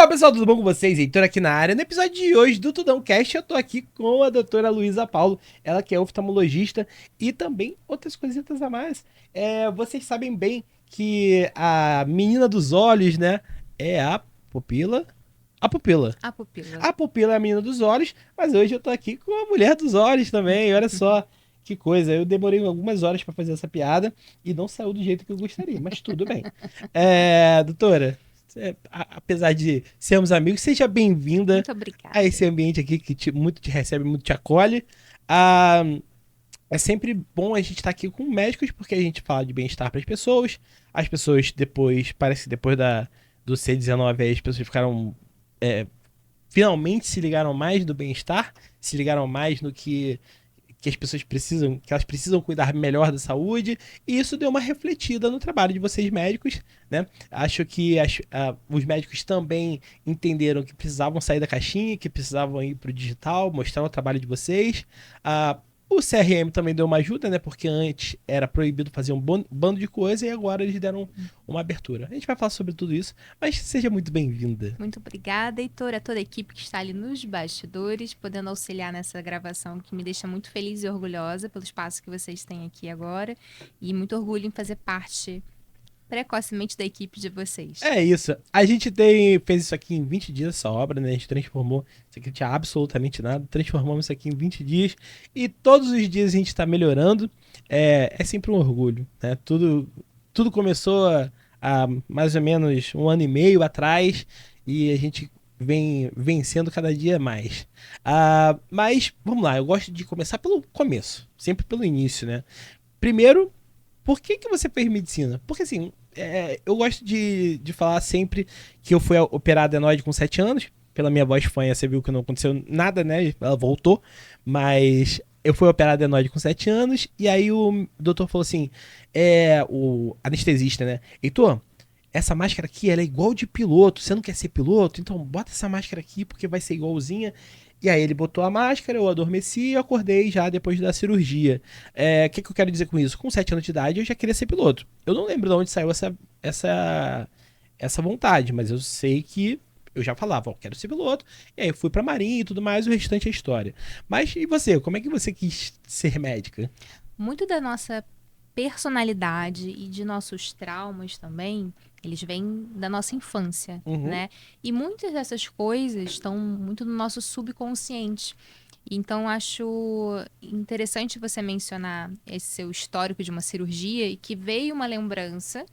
Fala pessoal, tudo bom com vocês? Heitor aqui na área. No episódio de hoje do Tudão Cast, eu tô aqui com a doutora Luísa Paulo, ela que é oftalmologista e também outras coisitas a mais. Vocês sabem bem que a menina dos olhos, né, é a pupila. A pupila. A pupila. A pupila é a menina dos olhos, mas hoje eu tô aqui com a mulher dos olhos também, olha só. Que coisa, eu demorei algumas horas pra fazer essa piada e não saiu do jeito que eu gostaria, mas tudo bem. Doutora, apesar de sermos amigos, seja bem-vinda Muito a obrigada. esse ambiente aqui que muito te recebe, muito te acolhe. Ah, é sempre bom a gente estar aqui com médicos, porque a gente fala de bem-estar para as pessoas. As pessoas depois, parece que depois do C19, aí as pessoas ficaram. Finalmente se ligaram mais do bem-estar, se ligaram mais no que as pessoas precisam, que elas precisam cuidar melhor da saúde, e isso deu uma refletida no trabalho de vocês médicos, né? Acho que os médicos também entenderam que precisavam sair da caixinha, que precisavam ir para o digital, mostrar o trabalho de vocês. O CRM também deu uma ajuda, né? Porque antes era proibido fazer um bando de coisa e agora eles deram uma abertura. A gente vai falar sobre tudo isso, mas seja muito bem-vinda. Muito obrigada, Heitor, a toda a equipe que está ali nos bastidores, podendo auxiliar nessa gravação, que me deixa muito feliz e orgulhosa pelo espaço que vocês têm aqui agora. E muito orgulho em fazer parte precocemente da equipe de vocês. É isso. A gente fez isso aqui em 20 dias, essa obra, né? A gente transformou. Isso aqui não tinha absolutamente nada. Transformamos isso aqui em 20 dias. E todos os dias a gente está melhorando. É sempre um orgulho, né? Tudo começou há mais ou menos um ano e meio atrás. E a gente vem vencendo cada dia mais. Mas, vamos lá. Eu gosto de começar pelo começo. Sempre pelo início, né? Primeiro, por que você fez medicina? Porque assim, eu gosto de falar sempre que eu fui operar adenoide com 7 anos. Pela minha voz fanha, você viu que não aconteceu nada, né? Ela voltou. Mas eu fui operar adenoide com 7 anos. E aí o doutor falou assim: o anestesista, né? Heitor, essa máscara aqui ela é igual de piloto. Você não quer ser piloto? Então bota essa máscara aqui porque vai ser igualzinha. E aí ele botou a máscara, eu adormeci e acordei já depois da cirurgia. Que eu quero dizer com isso? Com 7 anos de idade eu já queria ser piloto. Eu não lembro de onde saiu essa vontade, mas eu sei que eu já falava, ó, quero ser piloto. E aí eu fui pra marinha e tudo mais, o restante é história. Mas e você? Como é que você quis ser médica? Muito da nossa personalidade e de nossos traumas também, eles vêm da nossa infância, Uhum, né? E muitas dessas coisas estão muito no nosso subconsciente. Então, acho interessante você mencionar esse seu histórico de uma cirurgia e que veio uma lembrança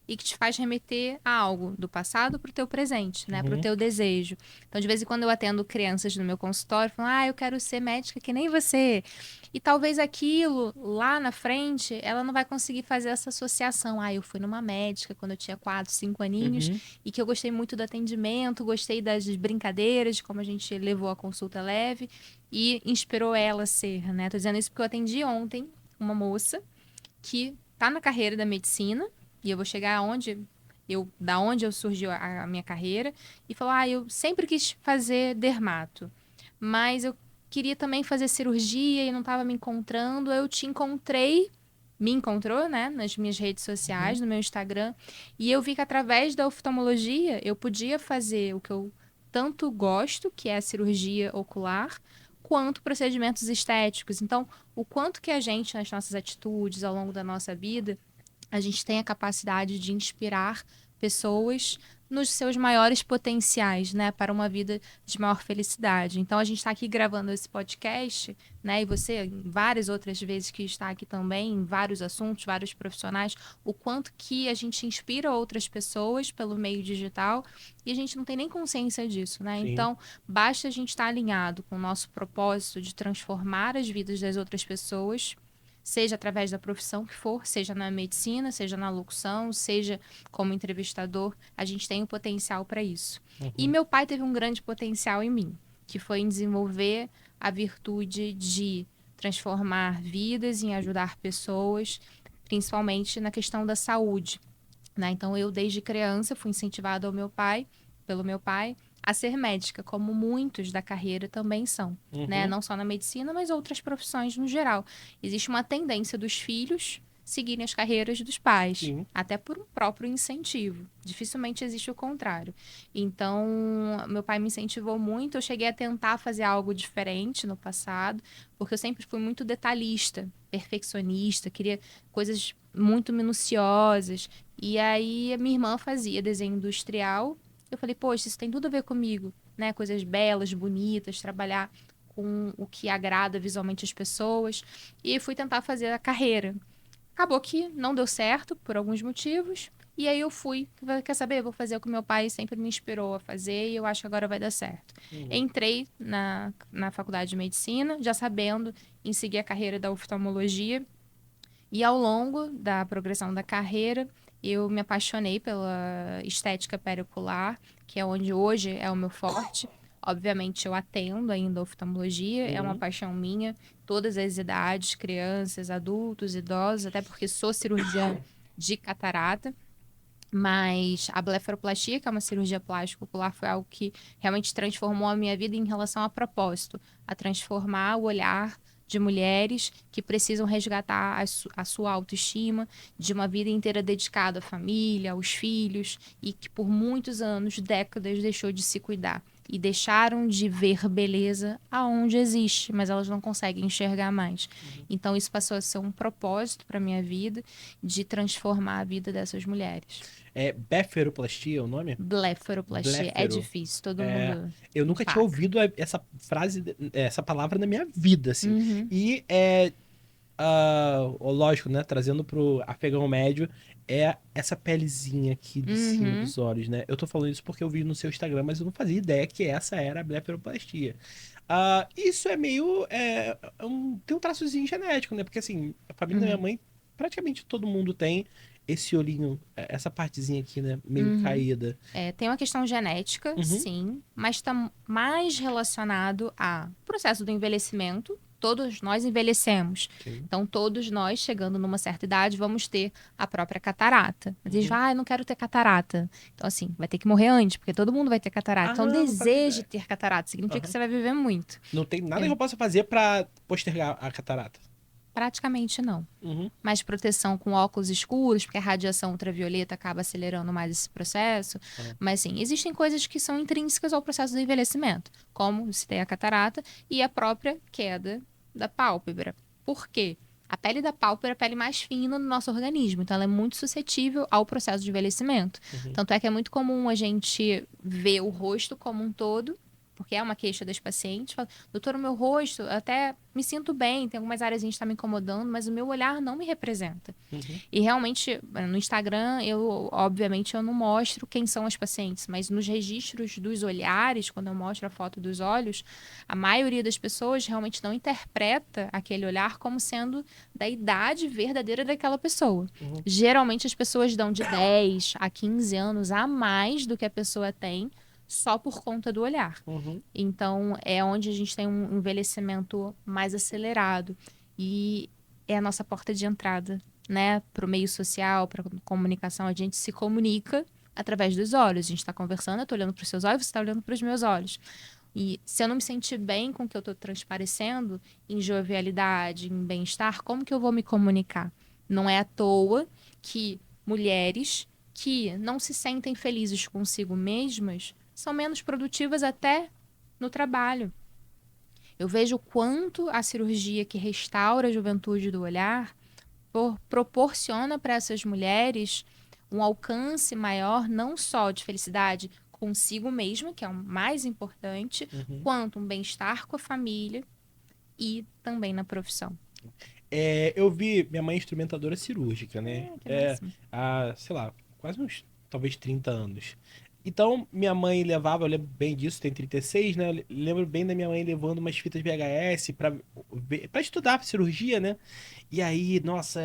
e que te faz remeter a algo do passado para o teu presente, né? Para o uhum, teu desejo. Então, de vez em quando eu atendo crianças no meu consultório, falam, eu quero ser médica que nem você. E talvez aquilo, lá na frente, ela não vai conseguir fazer essa associação. Eu fui numa médica quando eu tinha 4, 5 aninhos uhum, e que eu gostei muito do atendimento, gostei das brincadeiras, de como a gente levou a consulta leve e inspirou ela a ser, né? Tô dizendo isso porque eu atendi ontem uma moça que tá na carreira da medicina e eu vou chegar da onde eu surgiu a minha carreira e falar, eu sempre quis fazer dermato, mas eu queria também fazer cirurgia e não estava me encontrando. Eu te encontrei, me encontrou, né, nas minhas redes uhum. sociais, no meu Instagram, e eu vi que através da oftalmologia eu podia fazer o que eu tanto gosto, que é a cirurgia ocular, quanto procedimentos estéticos. Então, o quanto que a gente, nas nossas atitudes, ao longo da nossa vida, a gente tem a capacidade de inspirar pessoas nos seus maiores potenciais, né, para uma vida de maior felicidade. Então a gente está aqui gravando esse podcast, né, e você várias outras vezes que está aqui também, em vários assuntos, vários profissionais, o quanto que a gente inspira outras pessoas pelo meio digital e a gente não tem nem consciência disso, né? Sim. Então basta a gente estar alinhado com o nosso propósito de transformar as vidas das outras pessoas, seja através da profissão que for, seja na medicina, seja na locução, seja como entrevistador, a gente tem o potencial para isso. E Uhum, meu pai teve um grande potencial em mim, que foi em desenvolver a virtude de transformar vidas, em ajudar pessoas, principalmente na questão da saúde, né? Então eu desde criança fui incentivada pelo meu pai, a ser médica, como muitos da carreira também são, né? uhum, Não só na medicina, mas outras profissões no geral. Existe uma tendência dos filhos seguirem as carreiras dos pais, Sim. até por um próprio incentivo. Dificilmente existe o contrário. Então, meu pai me incentivou muito. Eu cheguei a tentar fazer algo diferente no passado, porque eu sempre fui muito detalhista, perfeccionista, queria coisas muito minuciosas. E aí, a minha irmã fazia desenho industrial. Eu falei, poxa, isso tem tudo a ver comigo, né? Coisas belas, bonitas, trabalhar com o que agrada visualmente as pessoas. E fui tentar fazer a carreira. Acabou que não deu certo por alguns motivos. E aí eu fui, quer saber? Vou fazer o que meu pai sempre me inspirou a fazer e eu acho que agora vai dar certo. Uhum. Entrei na faculdade de medicina, já sabendo em seguir a carreira da oftalmologia. E ao longo da progressão da carreira, eu me apaixonei pela estética periocular, que é onde hoje é o meu forte. Obviamente, eu atendo ainda a oftalmologia, é uma Uhum. paixão minha, todas as idades, crianças, adultos, idosos, até porque sou cirurgiã de catarata. Mas a blefaroplastia, que é uma cirurgia plástica ocular, foi algo que realmente transformou a minha vida em relação a propósito, a transformar o olhar de mulheres que precisam resgatar a sua autoestima, de uma vida inteira dedicada à família, aos filhos, e que por muitos anos, décadas, deixou de se cuidar. E deixaram de ver beleza aonde existe, mas elas não conseguem enxergar mais. Então, isso passou a ser um propósito para a minha vida, de transformar a vida dessas mulheres. É blefaroplastia o nome? Blefaroplastia é Bléfero. difícil, todo É, mundo eu nunca tinha empaca. ouvido essa frase, essa palavra na minha vida, assim. Uhum, E lógico, né? Trazendo pro afegão médio, é essa pelezinha aqui de cima uhum. dos olhos, né? Eu tô falando isso porque eu vi no seu Instagram, mas eu não fazia ideia que essa era a blefaroplastia. Isso é meio. Tem um traçozinho genético, né? Porque assim, a família da minha Uhum, mãe, praticamente todo mundo tem esse olhinho, essa partezinha aqui, né? Meio uhum. caída. É, tem uma questão genética, Uhum. sim, mas está mais relacionado ao processo do envelhecimento. Todos nós envelhecemos. Sim. Então, todos nós, chegando numa certa idade, vamos ter a própria catarata. Mas eles Uhum. falam, eu não quero ter catarata. Então, assim, vai ter que morrer antes, porque todo mundo vai ter catarata. Ah, Então, não fazia deseje ideia. ter catarata. Significa que Aham. você vai viver muito. Não tem nada que É, eu possa fazer pra postergar a catarata. praticamente não. Uhum. Mais proteção com óculos escuros, porque a radiação ultravioleta acaba acelerando mais esse processo. Ah. Mas sim, existem coisas que são intrínsecas ao processo do envelhecimento, como se tem a catarata e a própria queda da pálpebra. Por quê? A pele da pálpebra é a pele mais fina do nosso organismo, então ela é muito suscetível ao processo de envelhecimento. Uhum. Tanto é que é muito comum a gente ver o rosto como um todo, porque é uma queixa das pacientes. Fala, doutor, o meu rosto, eu até me sinto bem, tem algumas áreas que está me incomodando, mas o meu olhar não me representa. Uhum. E realmente, no Instagram, obviamente, eu não mostro quem são as pacientes, mas nos registros dos olhares, quando eu mostro a foto dos olhos, a maioria das pessoas realmente não interpreta aquele olhar como sendo da idade verdadeira daquela pessoa. Uhum. Geralmente, as pessoas dão de 10 a 15 anos a mais do que a pessoa tem só por conta do olhar. Uhum. Então, é onde a gente tem um envelhecimento mais acelerado. E é a nossa porta de entrada, né? Para o meio social, para comunicação. A gente se comunica através dos olhos. A gente está conversando, eu estou olhando para os seus olhos, você está olhando para os meus olhos. E se eu não me sentir bem com o que eu estou transparecendo, em jovialidade, em bem-estar, como que eu vou me comunicar? Não é à toa que mulheres que não se sentem felizes consigo mesmas são menos produtivas até no trabalho. Eu vejo o quanto a cirurgia que restaura a juventude do olhar proporciona para essas mulheres um alcance maior, não só de felicidade consigo mesma, que é o mais importante, Uhum. quanto um bem-estar com a família e também na profissão. Eu vi minha mãe é instrumentadora cirúrgica, né? Que máximo. Há, sei lá, quase uns, talvez 30 anos. Então, minha mãe levava, eu lembro bem disso, tem 36, né? Eu lembro bem da minha mãe levando umas fitas VHS pra estudar cirurgia, né? E aí, nossa,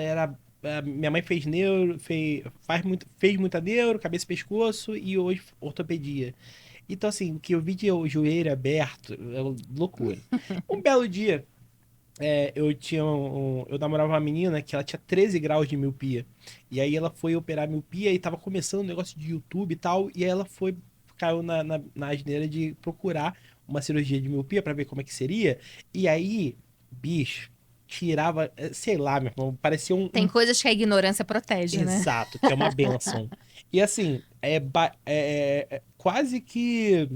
minha mãe fez neuro, fez muita neuro, cabeça e pescoço, e hoje ortopedia. Então, assim, o que eu vi de joelho aberto, loucura. Um belo dia. Eu namorava uma menina que ela tinha 13 graus de miopia. E aí ela foi operar a miopia e tava começando um negócio de YouTube e tal. E aí ela caiu na asneira de procurar uma cirurgia de miopia pra ver como é que seria. E aí, bicho, tirava, sei lá, meu irmão, parecia Tem coisas que a ignorância protege, né? Exato, que é uma bênção. E assim, quase que.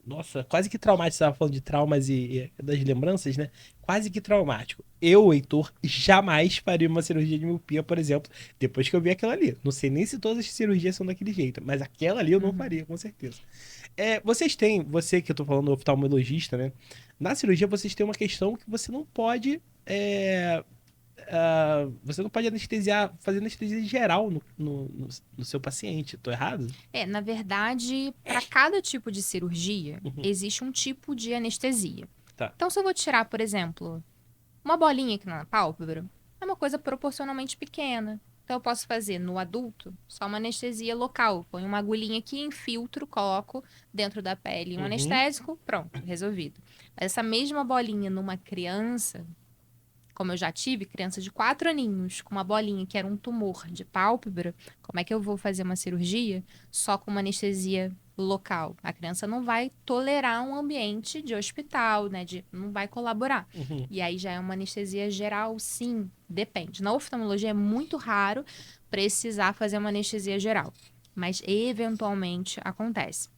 Nossa, quase que traumático. Você estava falando de traumas e das lembranças, né? Quase que traumático. Eu, Heitor, jamais faria uma cirurgia de miopia, por exemplo, depois que eu vi aquela ali. Não sei nem se todas as cirurgias são daquele jeito, mas aquela ali eu não Uhum. faria, com certeza. Vocês têm, você que eu tô falando, oftalmologista, né? Na cirurgia vocês têm uma questão que você não pode. Você não pode anestesiar, fazer anestesia geral no seu paciente. Tô errado? Na verdade, para cada tipo de cirurgia, Uhum. existe um tipo de anestesia. Tá. Então, se eu vou tirar, por exemplo, uma bolinha aqui na pálpebra, é uma coisa proporcionalmente pequena. Então, eu posso fazer no adulto só uma anestesia local. Ponho uma agulhinha aqui, infiltro, coloco dentro da pele um Uhum. anestésico, pronto, resolvido. Mas essa mesma bolinha numa criança, como eu já tive, criança de 4 aninhos, com uma bolinha que era um tumor de pálpebra, como é que eu vou fazer uma cirurgia só com uma anestesia local? A criança não vai tolerar um ambiente de hospital, né? Não vai colaborar. Uhum. E aí já é uma anestesia geral, sim, depende. Na oftalmologia é muito raro precisar fazer uma anestesia geral, mas eventualmente acontece.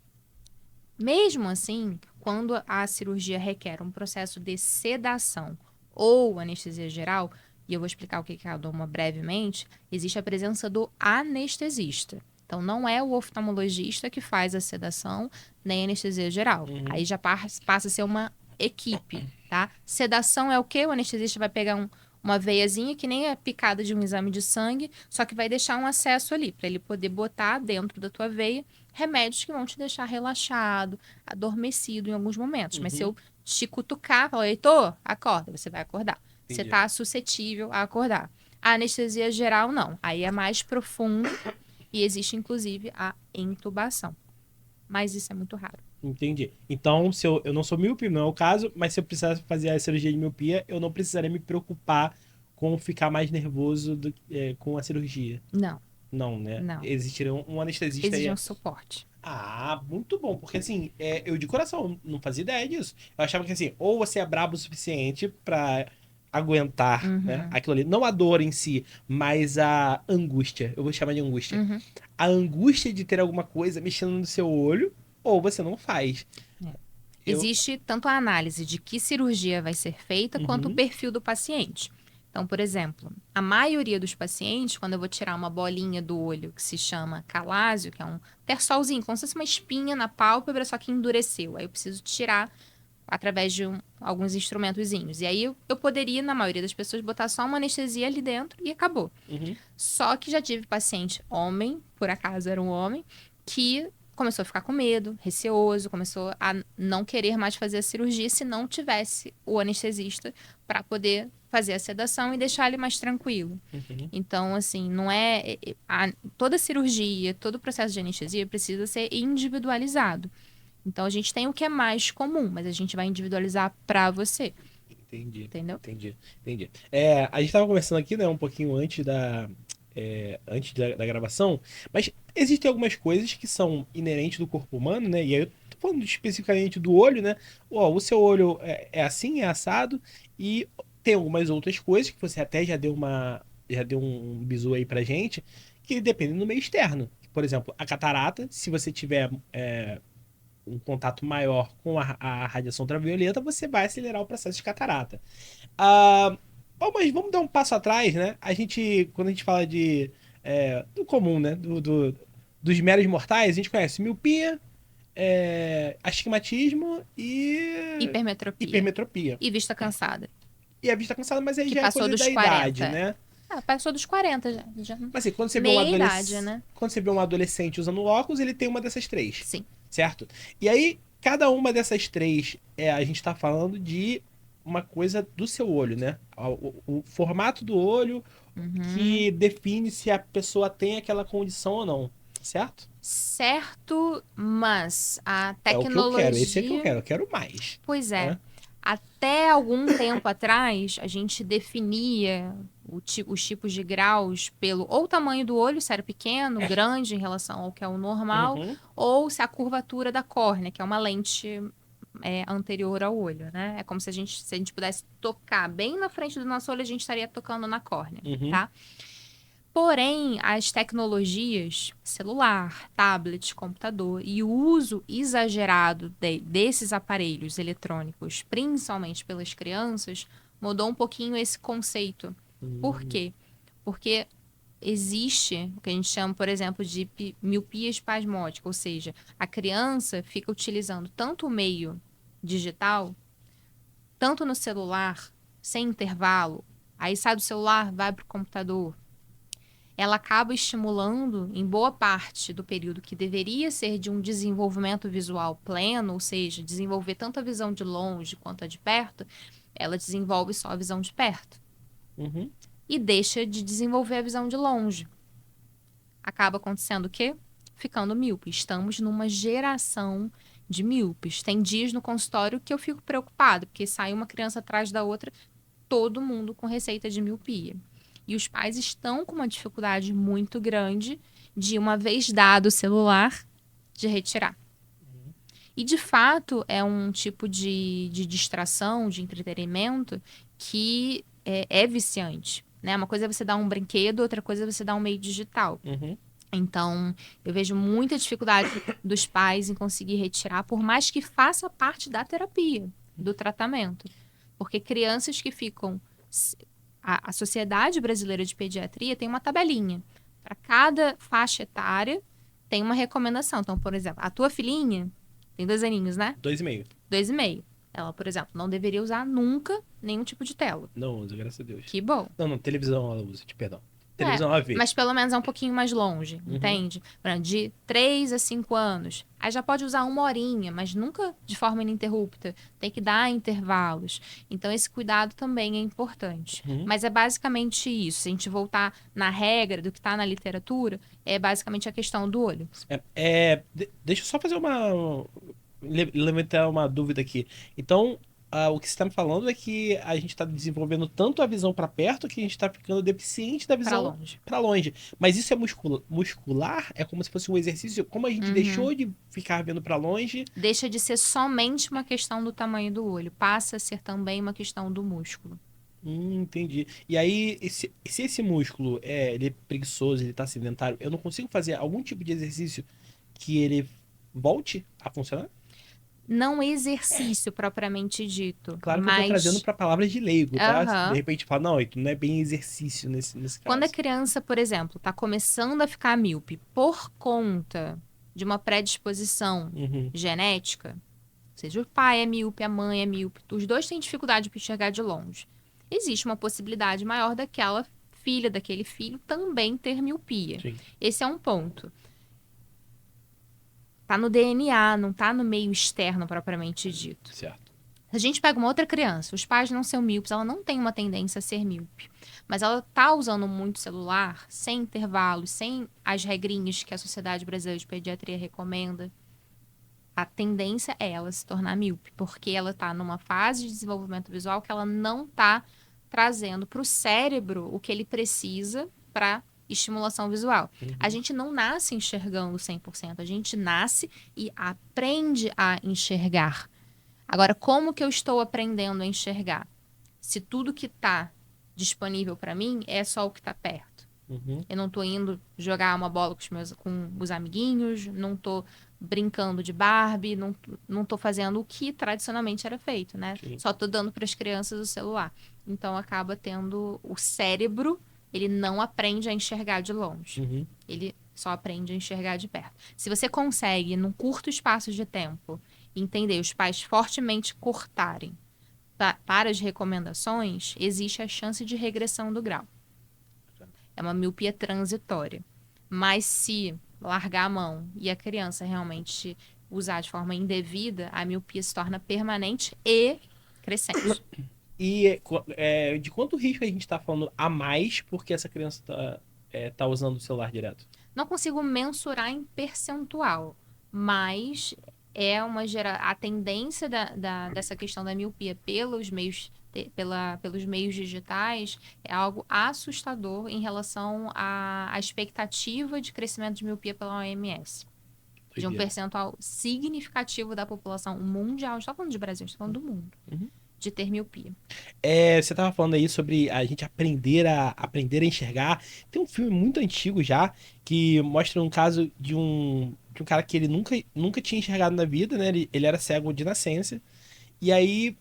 Mesmo assim, quando a cirurgia requer um processo de sedação ou anestesia geral, e eu vou explicar o que é cada uma brevemente, existe a presença do anestesista. Então, não é o oftalmologista que faz a sedação nem a anestesia geral. Uhum. Aí já passa a ser uma equipe, tá? Sedação é o quê? O anestesista vai pegar uma veiazinha que nem é picada de um exame de sangue, só que vai deixar um acesso ali, para ele poder botar dentro da tua veia remédios que vão te deixar relaxado, adormecido em alguns momentos. Mas se Uhum. eu te cutucar, falar, Heitor, acorda, você vai acordar. Você Entendi. está suscetível a acordar. A anestesia geral, não. Aí é mais profundo e existe, inclusive, a intubação. Mas isso é muito raro. Entendi. Então, se eu não sou míope, não é o caso, mas se eu precisasse fazer a cirurgia de miopia, eu não precisaria me preocupar com ficar mais nervoso com a cirurgia. Não, Não, né? não. Existiria um anestesista Exige aí. um suporte. Ah, muito bom, porque assim, eu de coração não fazia ideia disso. Eu achava que assim, ou você é brabo o suficiente pra aguentar, né, Uhum, aquilo ali, não a dor em si, mas a angústia, eu vou chamar de angústia. uhum. A angústia de ter alguma coisa mexendo no seu olho, ou você não faz. É. Eu, Existe tanto a análise de que cirurgia vai ser feita, quanto o uhum, perfil do paciente. Então, por exemplo, a maioria dos pacientes, quando eu vou tirar uma bolinha do olho que se chama calásio, que é um terçolzinho, como se fosse uma espinha na pálpebra, só que endureceu. Aí eu preciso tirar através de alguns instrumentozinhos. E aí eu poderia, na maioria das pessoas, botar só uma anestesia ali dentro e acabou. uhum, Só que já tive paciente homem, por acaso era um homem, que começou a ficar com medo, receoso, começou a não querer mais fazer a cirurgia se não tivesse o anestesista para poder fazer a sedação e deixar ele mais tranquilo. uhum. Então, assim, não toda cirurgia, todo o processo de anestesia precisa ser individualizado. Então, a gente tem o que é mais comum, mas a gente vai individualizar para você, Entendi, entendeu? entendi, entendi. A gente tava conversando aqui, né, um pouquinho antes da gravação, mas existem algumas coisas que são inerentes do corpo humano, né? E aí eu tô falando especificamente do olho, né? Ó, o seu olho é assim, é assado, e tem algumas outras coisas que você até já deu um bizu aí pra gente, que dependem do meio externo. Por exemplo, a catarata, se você tiver um contato maior com a radiação ultravioleta, você vai acelerar o processo de catarata. Ah, mas vamos dar um passo atrás, né? Quando a gente fala do comum, né? Dos meros mortais, a gente conhece miopia, astigmatismo e Hipermetropia hipermetropia. e vista cansada, E a vista cansada, mas aí que já é passou coisa dos da idade, 40. né? Ah, passou dos 40 já. Mas assim, Meia idade, né? quando você vê um adolescente usando óculos, ele tem uma dessas três, Sim. certo? E aí, cada uma dessas três, a gente tá falando de uma coisa do seu olho, né? O formato do olho Uhum. que define se a pessoa tem aquela condição ou não, certo? Certo, mas a É o que eu quero, esse é que tecnologia. eu quero mais, Pois é. né? Até algum tempo atrás, a gente definia os tipos de graus pelo ou o tamanho do olho, se era pequeno, grande em relação ao que é o normal, Uhum, ou se a curvatura da córnea, que é uma lente anterior ao olho, né? É como se a gente pudesse tocar bem na frente do nosso olho, a gente estaria tocando na córnea, tá? Porém, as tecnologias, celular, tablet, computador e o uso exagerado desses aparelhos eletrônicos, principalmente pelas crianças, mudou um pouquinho esse conceito. Por quê? Porque existe o que a gente chama, por exemplo, de miopia espasmódica, ou seja, a criança fica utilizando tanto o meio digital, tanto no celular, sem intervalo, aí sai do celular, vai para o computador. Ela acaba estimulando, em boa parte do período que deveria ser de um desenvolvimento visual pleno, ou seja, desenvolver tanto a visão de longe quanto a de perto, ela desenvolve só a visão de perto. E deixa de desenvolver a visão de longe. Acaba acontecendo o quê? Ficando míope. Estamos numa geração de míopes. Tem dias no consultório que eu fico preocupada, porque sai uma criança atrás da outra, todo mundo com receita de miopia. E os pais estão com uma dificuldade muito grande de, uma vez dado o celular, de retirar. E, de fato, é um tipo de distração, de entretenimento que é viciante. Né? Uma coisa é você dar um brinquedo, outra coisa é você dar um meio digital. Então, eu vejo muita dificuldade dos pais em conseguir retirar, por mais que faça parte da terapia, do tratamento. Porque crianças que ficam... A Sociedade Brasileira de Pediatria tem uma tabelinha. Para cada faixa etária, tem uma recomendação. Então, por exemplo, a tua filhinha tem 2 aninhos, né? 2,5. 2,5. Ela, por exemplo, não deveria usar nunca nenhum tipo de tela. Não usa, graças a Deus. Que bom. Não, televisão ela usa, perdão. Televisão ela vê. Mas pelo menos é um pouquinho mais longe, entende? De 3 a 5 anos. Aí já pode usar 1 horinha, mas nunca de forma ininterrupta. Tem que dar intervalos. Então, esse cuidado também é importante. Mas é basicamente isso. Se a gente voltar na regra do que está na literatura, é basicamente a questão do olho. Deixa eu só fazer levantar uma dúvida aqui. Então, o que você está me falando é que a gente está desenvolvendo tanto a visão para perto que a gente está ficando deficiente da visão para longe. Mas isso é muscular? É como se fosse um exercício? Como a gente deixou de ficar vendo para longe? Deixa de ser somente uma questão do tamanho do olho. Passa a ser também uma questão do músculo. Entendi. E aí, se esse músculo ele é preguiçoso, ele está sedentário, eu não consigo fazer algum tipo de exercício que ele volte a funcionar? Não exercício propriamente dito. Claro que mas... eu tô trazendo para palavras de leigo, tá? Uhum. De repente fala, não, não é bem exercício nesse caso. Quando a criança, por exemplo, está começando a ficar míope por conta de uma predisposição genética, ou seja, o pai é míope, a mãe é míope, os dois têm dificuldade para enxergar de longe. Existe uma possibilidade maior daquela filha, daquele filho também ter miopia. Sim. Esse é um ponto. Tá no DNA, não tá no meio externo propriamente dito. Certo. Se a gente pega uma outra criança, os pais não são míopes, ela não tem uma tendência a ser míope, mas ela tá usando muito celular, sem intervalos, sem as regrinhas que a Sociedade Brasileira de Pediatria recomenda, a tendência é ela se tornar míope, porque ela tá numa fase de desenvolvimento visual que ela não tá trazendo para o cérebro o que ele precisa para estimulação visual. A gente não nasce enxergando 100%, a gente nasce e aprende a enxergar. Agora, como que eu estou aprendendo a enxergar? Se tudo que está disponível para mim é só o que está perto. Eu não estou indo jogar uma bola com os amiguinhos, não estou brincando de Barbie, não estou fazendo o que tradicionalmente era feito, né? Sim. Só estou dando para as crianças o celular. Então, acaba tendo o cérebro, ele não aprende a enxergar de longe. Ele só aprende a enxergar de perto. Se você consegue, num curto espaço de tempo, entender, os pais fortemente cortarem para as recomendações, existe a chance de regressão do grau. É uma miopia transitória. Mas se largar a mão e a criança realmente usar de forma indevida, a miopia se torna permanente e crescente. E de quanto risco a gente está falando a mais porque essa criança tá usando o celular direto? Não consigo mensurar em percentual, mas a tendência dessa questão da miopia pelos meios digitais é algo assustador em relação à expectativa de crescimento de miopia pela OMS. de um Doideira. percentual significativo da população mundial, a gente tá falando de Brasil, a gente tá falando do mundo, Uhum. de ter miopia. Você tava falando aí sobre a gente aprender a enxergar. Tem um filme muito antigo já que mostra um caso de um cara que ele nunca tinha enxergado na vida, né? Ele era cego de nascença. E aí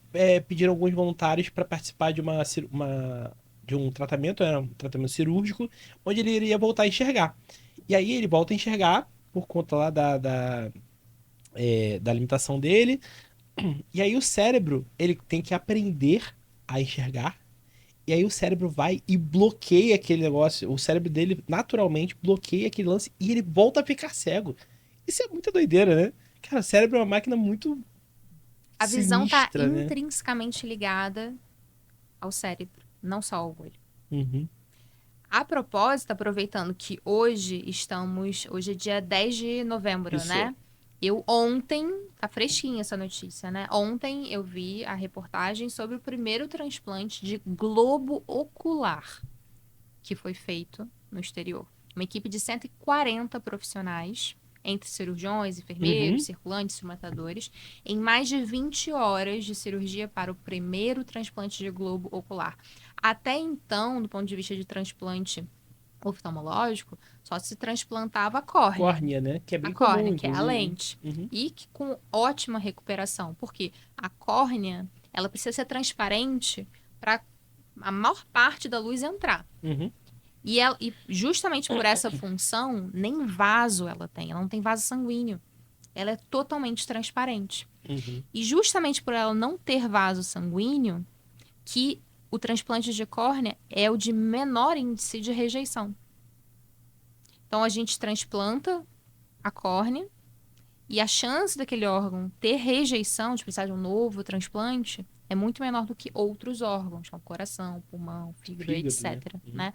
pediram alguns voluntários para participar de um tratamento, era um tratamento cirúrgico, onde ele iria voltar a enxergar. E aí ele volta a enxergar por conta lá da limitação dele. E aí o cérebro, ele tem que aprender a enxergar. E aí o cérebro vai e bloqueia aquele negócio. O cérebro dele naturalmente bloqueia aquele lance e ele volta a ficar cego. Isso é muita doideira, né? Cara, o cérebro é uma máquina muito A visão está sinistra, né? intrinsecamente ligada ao cérebro, não só ao olho. Uhum. A propósito, aproveitando que hoje é dia 10 de novembro, Isso. né? Eu ontem, tá fresquinha essa notícia, né? Ontem eu vi a reportagem sobre o primeiro transplante de globo ocular que foi feito no exterior. Uma equipe de 140 profissionais, entre cirurgiões, enfermeiros, Uhum. circulantes, instrumentadores, em mais de 20 horas de cirurgia para o primeiro transplante de globo ocular. Até então, do ponto de vista de transplante oftalmológico, só se transplantava a córnea. Córnea, né? Que é A bem comum, córnea, que é a inclusive. lente. Uhum. E que com ótima recuperação. Porque a córnea, ela precisa ser transparente para a maior parte da luz entrar. Uhum. E justamente por essa função, nem vaso ela tem. Ela não tem vaso sanguíneo. Ela é totalmente transparente. Uhum. E justamente por ela não ter vaso sanguíneo, que o transplante de córnea é o de menor índice de rejeição. Então, a gente transplanta a córnea e a chance daquele órgão ter rejeição, de precisar de um novo transplante, é muito menor do que outros órgãos, como coração, pulmão, fígado, Fígado, né? etc. Uhum. Né?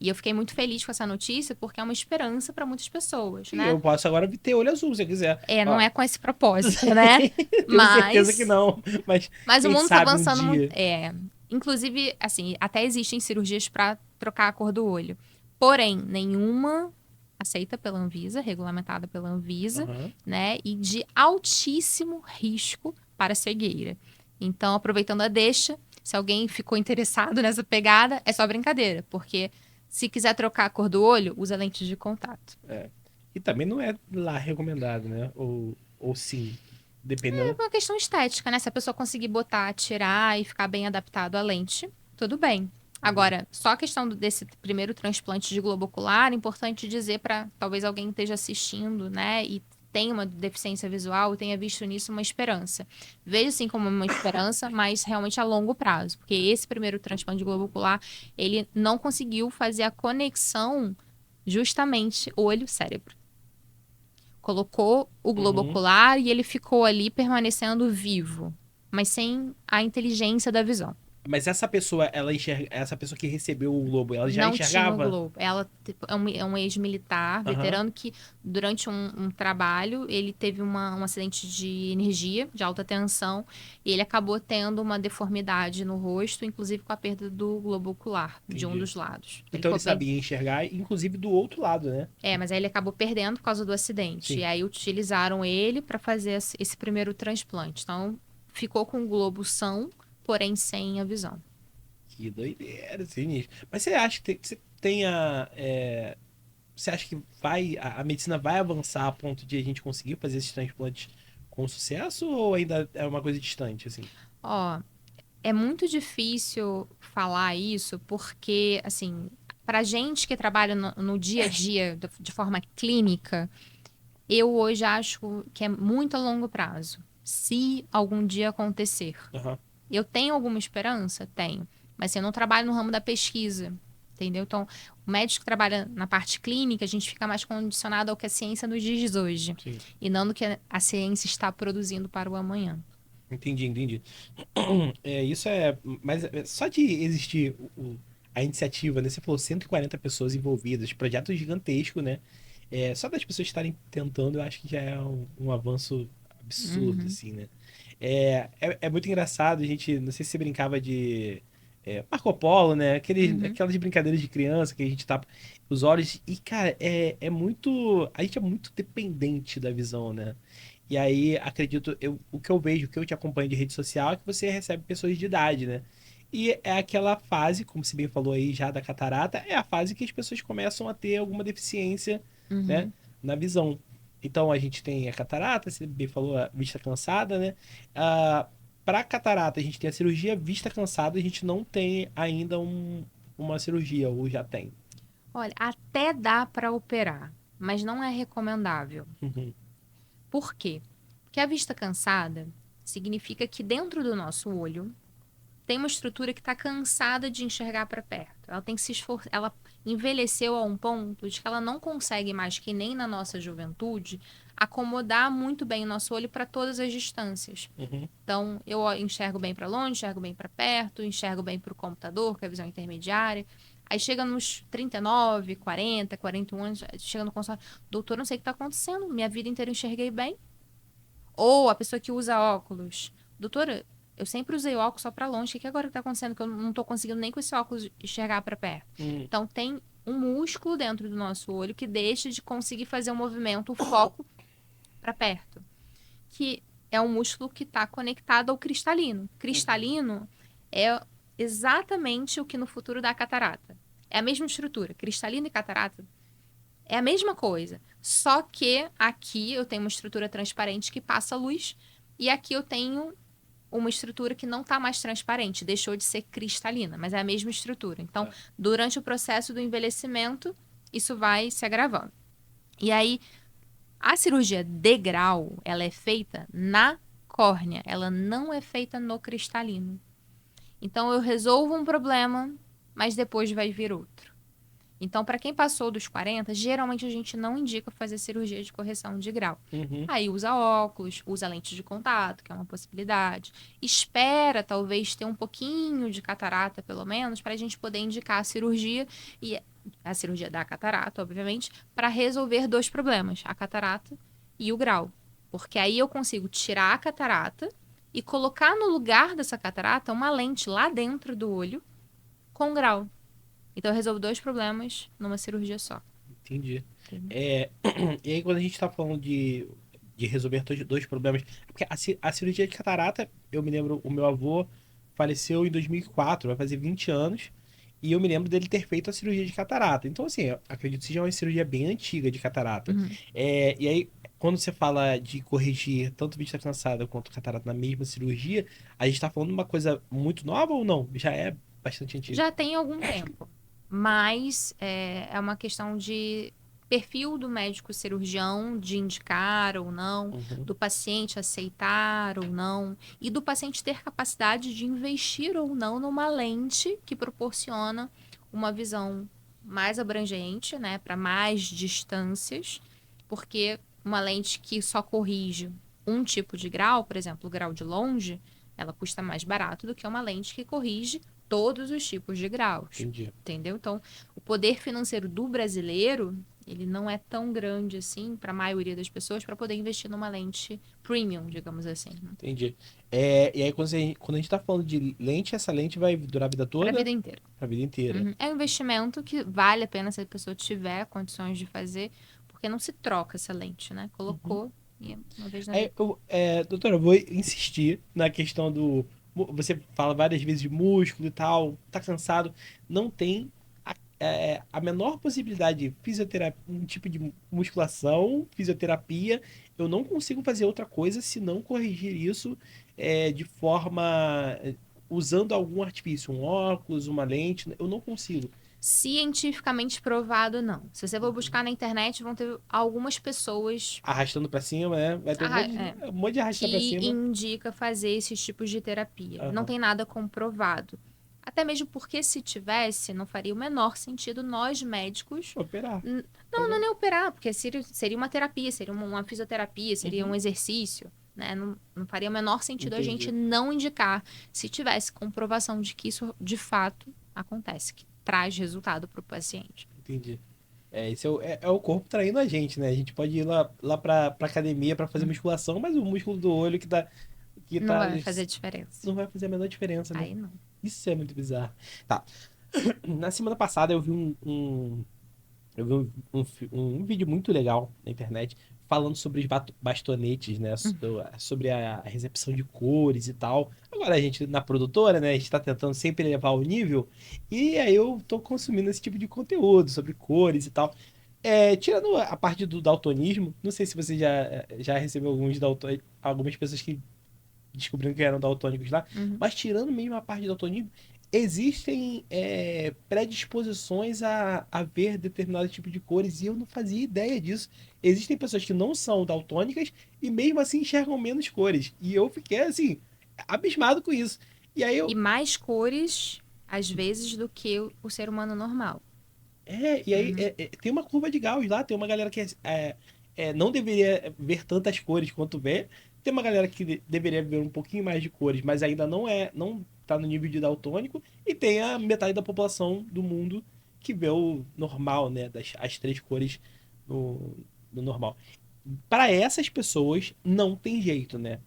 E eu fiquei muito feliz com essa notícia porque é uma esperança para muitas pessoas, E né? eu posso agora ter olho azul, se eu quiser. Não Ó, é com esse propósito, né? tenho certeza que Mas, não. Mas mas o quem mundo está sabe um avançando muito. dia. Inclusive, assim, até existem cirurgias para trocar a cor do olho. Porém, nenhuma aceita pela Anvisa, regulamentada pela Anvisa, Aham. né? E de altíssimo risco para a cegueira. Então, aproveitando a deixa, se alguém ficou interessado nessa pegada, é só brincadeira, porque se quiser trocar a cor do olho, usa lentes de contato. É. E também não é lá recomendado, né? Ou sim. É Dependendo. uma questão estética, né? Se a pessoa conseguir botar, tirar e ficar bem adaptado à lente, tudo bem. Uhum. Agora, só a questão desse primeiro transplante de globo ocular, é importante dizer para talvez alguém esteja assistindo, né, e tenha uma deficiência visual e tenha visto nisso uma esperança. Veja assim como uma esperança, mas realmente a longo prazo, porque esse primeiro transplante de globo ocular, ele não conseguiu fazer a conexão justamente olho-cérebro. Colocou o globo Uhum. ocular e ele ficou ali permanecendo vivo, mas sem a inteligência da visão. Mas essa pessoa, essa pessoa que recebeu o globo, ela já Não tinha o enxergava? globo. Ela tipo, é um ex-militar, Aham. veterano, que durante um trabalho ele teve um acidente de energia, de alta tensão, e ele acabou tendo uma deformidade no rosto, inclusive com a perda do globo ocular, de um Entendi. dos lados. Ele Então ficou ele bem. sabia enxergar, inclusive do outro lado, né? Mas aí ele acabou perdendo por causa do acidente. E Sim. aí utilizaram ele para fazer esse primeiro transplante. Então, ficou com o globo são, porém sem a visão. Que doideira, sinistro. Mas você acha que você tenha. Você acha que a medicina vai avançar a ponto de a gente conseguir fazer esses transplantes com sucesso ou ainda é uma coisa distante, assim? Ó, é muito difícil falar isso porque, assim, pra gente que trabalha no dia a dia de forma clínica, eu hoje acho que é muito a longo prazo. Se algum dia acontecer. Aham, Eu tenho alguma esperança? Tenho. Mas assim, eu não trabalho no ramo da pesquisa, entendeu? Então, o médico que trabalha na parte clínica, a gente fica mais condicionado ao que a ciência nos diz hoje. sim. E não do que a ciência está produzindo para o amanhã. Entendi. Isso é. Mas só de existir a iniciativa, né? Você falou 140 pessoas envolvidas, projeto gigantesco, né? Só das pessoas estarem tentando, eu acho que já é um avanço absurdo, Uhum. assim, né? É muito engraçado, a gente. Não sei se você brincava de. Marco Polo, né? Uhum. Aquelas brincadeiras de criança que a gente tapa os olhos. E, cara, é muito. A gente é muito dependente da visão, né? E aí, acredito, o que eu vejo, o que eu te acompanho de rede social é que você recebe pessoas de idade, né? E é aquela fase, como você bem falou aí já da catarata, é a fase que as pessoas começam a ter alguma deficiência, né? Uhum. Na visão. Então a gente tem a catarata, você bem falou, a vista cansada, né? Ah, para catarata, a gente tem a cirurgia vista cansada, a gente não tem ainda uma cirurgia, ou já tem. Olha, até dá para operar, mas não é recomendável. Uhum, Por quê? Porque a vista cansada significa que dentro do nosso olho tem uma estrutura que está cansada de enxergar para perto. Ela tem que se esforçar, ela envelheceu a um ponto de que ela não consegue mais, que nem na nossa juventude, acomodar muito bem o nosso olho para todas as distâncias. uhum, Então, eu enxergo bem para longe, enxergo bem para perto, enxergo bem para o computador, que é a visão intermediária. Aí chega nos 39, 40, 41 anos, chega no consultório, doutor, não sei o que está acontecendo, minha vida inteira eu enxerguei bem. Ou a pessoa que usa óculos, doutora, eu sempre usei óculos só para longe, o que agora está acontecendo que eu não estou conseguindo nem com esse óculos enxergar para perto? uhum. Então, tem um músculo dentro do nosso olho que deixa de conseguir fazer um movimento, o foco para perto, que é um músculo que está conectado ao cristalino. Cristalino é exatamente o que no futuro dá catarata. É a mesma estrutura. Cristalino e catarata é a mesma coisa. Só que aqui eu tenho uma estrutura transparente que passa luz e aqui eu tenho uma estrutura que não está mais transparente, deixou de ser cristalina, mas é a mesma estrutura. Então, Tá. durante o processo do envelhecimento, isso vai se agravando. E aí, a cirurgia de grau, ela é feita na córnea, ela não é feita no cristalino. Então eu resolvo um problema, mas depois vai vir outro. Então, para quem passou dos 40, geralmente a gente não indica fazer cirurgia de correção de grau. Uhum. Aí usa óculos, usa lente de contato, que é uma possibilidade. Espera talvez ter um pouquinho de catarata, pelo menos, para a gente poder indicar a cirurgia e a cirurgia da catarata, obviamente, para resolver dois problemas, a catarata e o grau. Porque aí eu consigo tirar a catarata e colocar no lugar dessa catarata uma lente lá dentro do olho com grau. Então eu resolvo dois problemas numa cirurgia só. Entendi. Entendeu? É, e aí, quando a gente tá falando de resolver dois problemas. Porque a cirurgia de catarata, eu me lembro, o meu avô faleceu em 2004, vai fazer 20 anos. E eu me lembro dele ter feito a cirurgia de catarata. Então, assim, eu acredito que seja uma cirurgia bem antiga de catarata. Uhum. E aí, quando você fala de corrigir tanto vista cansada quanto catarata na mesma cirurgia, a gente tá falando de uma coisa muito nova ou não? Já é bastante antigo. Já tem algum tempo, mas é uma questão de perfil do médico cirurgião de indicar ou não, Uhum, do paciente aceitar ou não, e do paciente ter capacidade de investir ou não numa lente que proporciona uma visão mais abrangente, né, para mais distâncias, porque uma lente que só corrige um tipo de grau, por exemplo, o grau de longe, ela custa mais barato do que uma lente que corrige todos os tipos de graus, entendi. entendeu? Então, o poder financeiro do brasileiro, ele não é tão grande assim para a maioria das pessoas para poder investir numa lente premium, digamos assim, né? Entendi. E aí, quando a gente tá falando de lente, essa lente vai durar a vida Para a toda? vida inteira. Pra vida inteira. Uhum. É um investimento que vale a pena se a pessoa tiver condições de fazer, porque não se troca essa lente, né? Uhum. Colocou e é uma vez na Aí, vida. doutora, eu vou insistir na questão do. Você fala várias vezes de músculo e tal, tá cansado. Não tem a menor possibilidade de fisioterapia, um tipo de musculação, fisioterapia. Eu não consigo fazer outra coisa se não corrigir isso de forma. Usando algum artifício, um óculos, uma lente. Eu não consigo. Cientificamente provado, não. Se você for Uhum. buscar na internet, vão ter algumas pessoas Arrastando pra cima, né? Vai ter é, um monte de arrastar pra que cima. indica fazer esses tipos de terapia. Não Aham. tem nada comprovado. Até mesmo porque se tivesse, não faria o menor sentido nós médicos. Operar. Não, não é nem operar, porque seria uma terapia, seria uma fisioterapia, seria um Uhum. exercício. Né? Não, não faria o menor sentido a gente Entendi, não indicar se tivesse comprovação de que isso de fato acontece, que traz resultado para o paciente. entendi. Esse é o corpo traindo a gente, né? A gente pode ir lá pra academia pra fazer Hum. musculação, mas o músculo do olho que Não tá. vai fazer diferença. Não vai fazer a menor diferença, né? Aí não. Isso é muito bizarro. Tá. Na semana passada eu vi um vídeo muito legal na internet falando sobre os bastonetes, né? Sobre a recepção de cores e tal. Agora a gente, na produtora, né? A gente tá tentando sempre elevar o nível. E aí eu tô consumindo esse tipo de conteúdo sobre cores e tal. Tirando a parte do daltonismo, não sei se você já recebeu algumas pessoas que descobrindo que eram daltônicos lá, Uhum. mas tirando mesmo a parte do daltonismo, existem predisposições a ver determinado tipo de cores e eu não fazia ideia disso. Existem pessoas que não são daltônicas e mesmo assim enxergam menos cores. E eu fiquei assim, abismado com isso. E aí E eu. mais cores, às vezes, do que o ser humano normal. Uhum. Tem uma curva de Gauss lá, tem uma galera que não deveria ver tantas cores quanto vê. Tem uma galera que deveria ver um pouquinho mais de cores, mas ainda não tá no nível de daltônico. E tem a metade da população do mundo que vê o normal, né? As três cores no, no normal. Para essas pessoas, não tem jeito, né?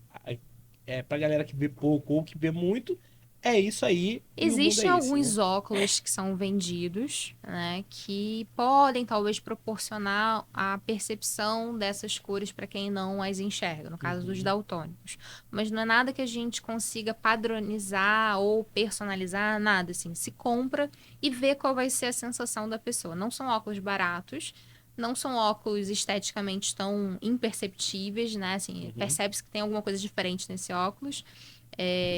Pra galera que vê pouco ou que vê muito, é isso aí e o mundo é Existem esse, né? alguns óculos que são vendidos, né, que podem talvez proporcionar a percepção dessas cores para quem não as enxerga, no caso dos Uhum. daltônicos. Mas não é nada que a gente consiga padronizar ou personalizar, nada assim. Se compra e vê qual vai ser a sensação da pessoa. Não são óculos baratos, não são óculos esteticamente tão imperceptíveis, né? Assim, Uhum. percebe-se que tem alguma coisa diferente nesse óculos.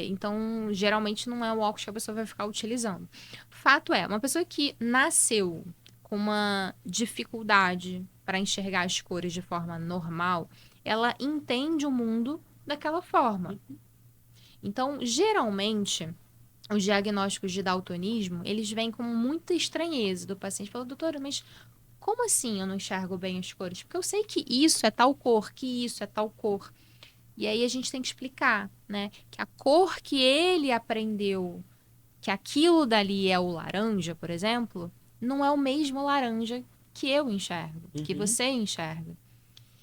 Então, geralmente não é o óculos que a pessoa vai ficar utilizando. Fato é, uma pessoa que nasceu com uma dificuldade para enxergar as cores de forma normal, ela entende o mundo daquela forma. Então, geralmente, os diagnósticos de daltonismo, eles vêm com muita estranheza do paciente. Fala, doutora, mas como assim eu não enxergo bem as cores? Porque eu sei que isso é tal cor, que isso é tal cor. E aí a gente tem que explicar, né, que a cor que ele aprendeu, que aquilo dali é o laranja, por exemplo, não é o mesmo laranja que eu enxergo, que Uhum. você enxerga.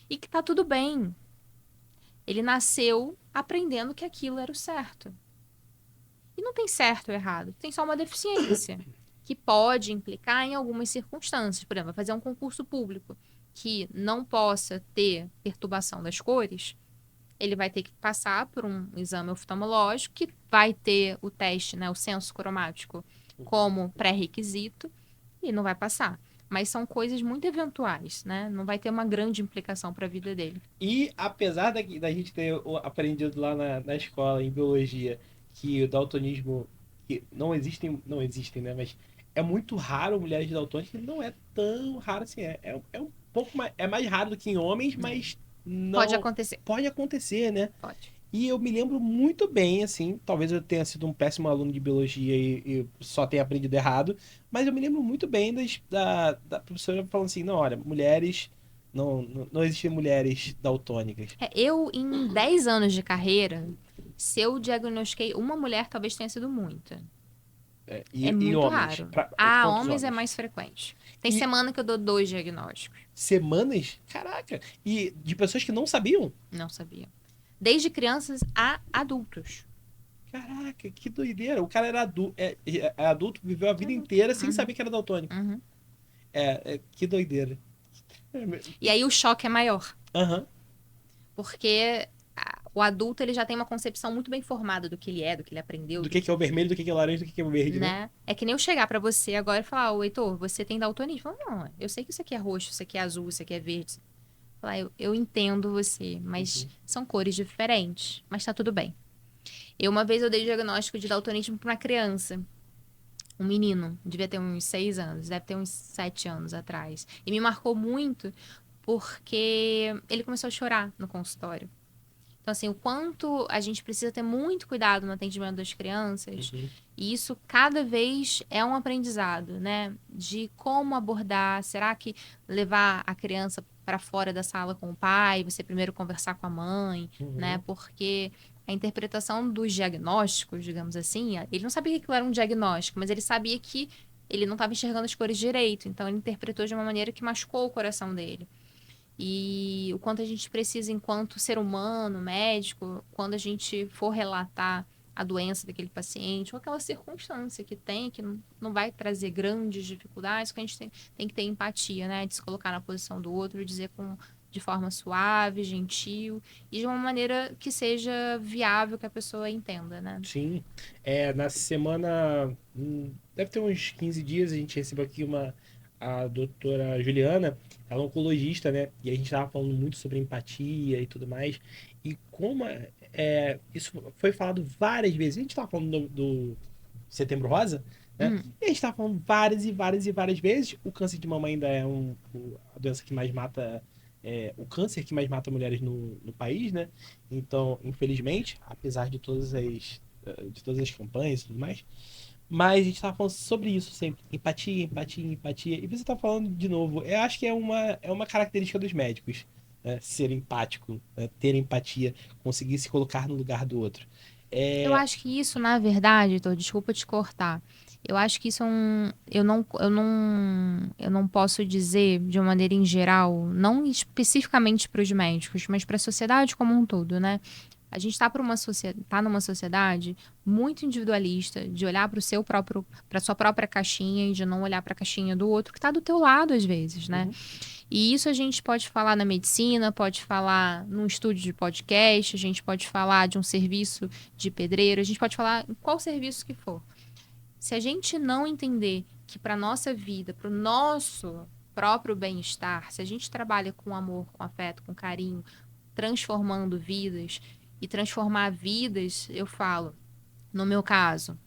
E que tá tudo bem. Ele nasceu aprendendo que aquilo era o certo. E não tem certo ou errado, tem só uma deficiência, que pode implicar em algumas circunstâncias. Por exemplo, fazer um concurso público que não possa ter perturbação das cores, ele vai ter que passar por um exame oftalmológico que vai ter o teste, né, o senso cromático, como pré-requisito e não vai passar. Mas são coisas muito eventuais, né? Não vai ter uma grande implicação para a vida dele. E apesar da gente ter aprendido lá na escola, em biologia, que o daltonismo, que não existem, né? Mas é muito raro mulheres daltônicas, não é tão raro assim. É um pouco mais, é mais raro do que em homens, mas Pode não acontecer. pode acontecer, né? Pode. E eu me lembro muito bem, assim, talvez eu tenha sido um péssimo aluno de biologia e só tenha aprendido errado, mas eu me lembro muito bem da professora falando assim, não, olha, mulheres, não existem mulheres daltônicas. Eu, em 10 anos de carreira, se eu diagnostiquei uma mulher, talvez tenha sido muita. É E muito homens, raro. Ah, quantos homens é homens? mais frequente. Tem E semana que eu dou 2 diagnósticos. semanas? Caraca! E de pessoas que não sabiam? Não sabia. Desde crianças a adultos. Caraca, que doideira! O cara era adulto, viveu a vida Adultos. inteira sem Uhum, saber que era daltônico. uhum. Que doideira. E aí o choque é maior, Aham. porque o adulto ele já tem uma concepção muito bem formada do que ele é, do que ele aprendeu, Do do que é que, o vermelho, do que é o laranja, do que é o verde, né? né? É que nem eu chegar pra você agora e falar, ô Heitor, você tem daltonismo? Eu falo, não, eu sei que isso aqui é roxo, isso aqui é azul, isso aqui é verde. Falar, eu entendo você, mas Uhum. são cores diferentes, mas tá tudo bem. Uma vez eu dei diagnóstico de daltonismo pra uma criança, um menino, devia ter uns 6 anos, deve ter uns 7 anos atrás. E me marcou muito porque ele começou a chorar no consultório. Então, assim, o quanto a gente precisa ter muito cuidado no atendimento das crianças, Uhum. e isso cada vez é um aprendizado, né? De como abordar. Será que levar a criança para fora da sala com o pai, você primeiro conversar com a mãe, né? Uhum. Porque a interpretação dos diagnósticos, digamos assim, ele não sabia que aquilo era um diagnóstico, mas ele sabia que ele não estava enxergando as cores direito, então ele interpretou de uma maneira que machucou o coração dele. E o quanto a gente precisa, enquanto ser humano, médico, quando a gente for relatar a doença daquele paciente, ou aquela circunstância que tem, que não vai trazer grandes dificuldades, que a gente tem que ter empatia, né? De se colocar na posição do outro, dizer de forma suave, gentil, e de uma maneira que seja viável, que a pessoa entenda, né? Sim. Na semana. Deve ter uns 15 dias, a gente recebeu aqui a doutora Juliana, ela é oncologista, né? E a gente estava falando muito sobre empatia e tudo mais. E como isso foi falado várias vezes. A gente estava falando do Setembro Rosa, né? Uhum. E a gente estava falando várias e várias e várias vezes. O câncer de mama ainda é a doença que mais mata. O câncer que mais mata mulheres no país, né? Então, infelizmente, apesar de todas as campanhas e tudo mais. Mas a gente tava falando sobre isso sempre. Empatia, empatia, empatia. E você tá falando de novo. Eu acho que é uma característica dos médicos. Né? Ser empático, né? Ter empatia, conseguir se colocar no lugar do outro. Eu É. acho que isso, na verdade, Heitor, desculpa te cortar. Eu acho que isso é um. Eu não posso dizer de uma maneira em geral, não especificamente para os médicos, mas para a sociedade como um todo, né? A gente está tá numa sociedade muito individualista, de olhar para o seu próprio, para sua própria caixinha e de não olhar para a caixinha do outro que está do teu lado às vezes, né? Uhum. E isso a gente pode falar na medicina, pode falar num estúdio de podcast, a gente pode falar de um serviço de pedreiro, a gente pode falar em qual serviço que for. Se a gente não entender que para nossa vida, para o nosso próprio bem-estar, se a gente trabalha com amor, com afeto, com carinho, transformando vidas e transformar vidas, eu falo, no meu caso,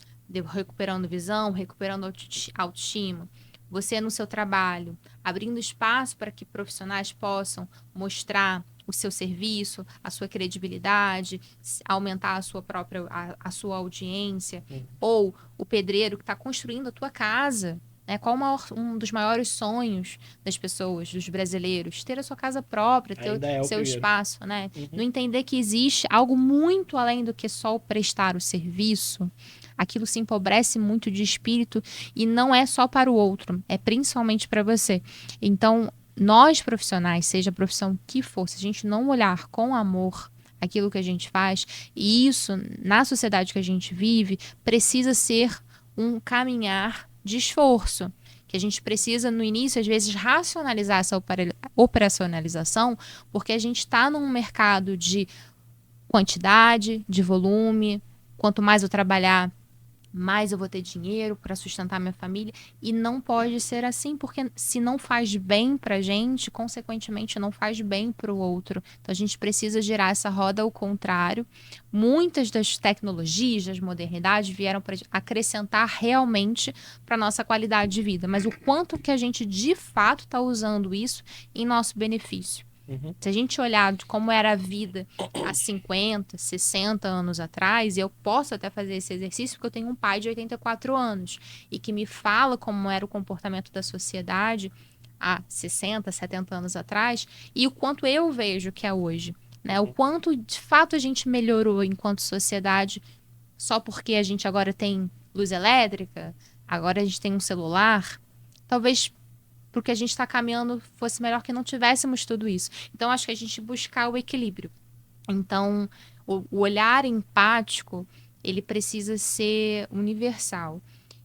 recuperando visão, recuperando autoestima, você no seu trabalho, abrindo espaço para que profissionais possam mostrar o seu serviço, a sua credibilidade, aumentar a sua própria a sua audiência, Uhum. ou o pedreiro que está construindo a tua casa. Né? Qual um dos maiores sonhos das pessoas, dos brasileiros? Ter a sua casa própria, ter o Ainda é o seu primeiro. espaço, né? Uhum. Não entender que existe algo muito além do que só o prestar o serviço. Aquilo se empobrece muito de espírito e não é só para o outro, é principalmente para você. Então, nós profissionais, seja a profissão que for, se a gente não olhar com amor aquilo que a gente faz, e isso, na sociedade que a gente vive, precisa ser um caminhar de esforço. Que a gente precisa, no início, às vezes, racionalizar essa operacionalização, porque a gente está num mercado de quantidade, de volume. Quanto mais eu trabalhar, mais eu vou ter dinheiro para sustentar minha família. E não pode ser assim, porque se não faz bem para a gente, consequentemente não faz bem para o outro. Então a gente precisa girar essa roda ao contrário. Muitas das tecnologias, das modernidades vieram para acrescentar realmente para nossa qualidade de vida. Mas o quanto que a gente de fato está usando isso em nosso benefício? Uhum. Se a gente olhar de como era a vida há 50, 60 anos atrás, eu posso até fazer esse exercício porque eu tenho um pai de 84 anos e que me fala como era o comportamento da sociedade há 60, 70 anos atrás e o quanto eu vejo que é hoje. Né? O quanto de fato a gente melhorou enquanto sociedade só porque a gente agora tem luz elétrica, agora a gente tem um celular. Talvez porque a gente está caminhando fosse melhor que não tivéssemos tudo isso. Então, acho que a gente buscar o equilíbrio. Então, o olhar empático, ele precisa ser universal.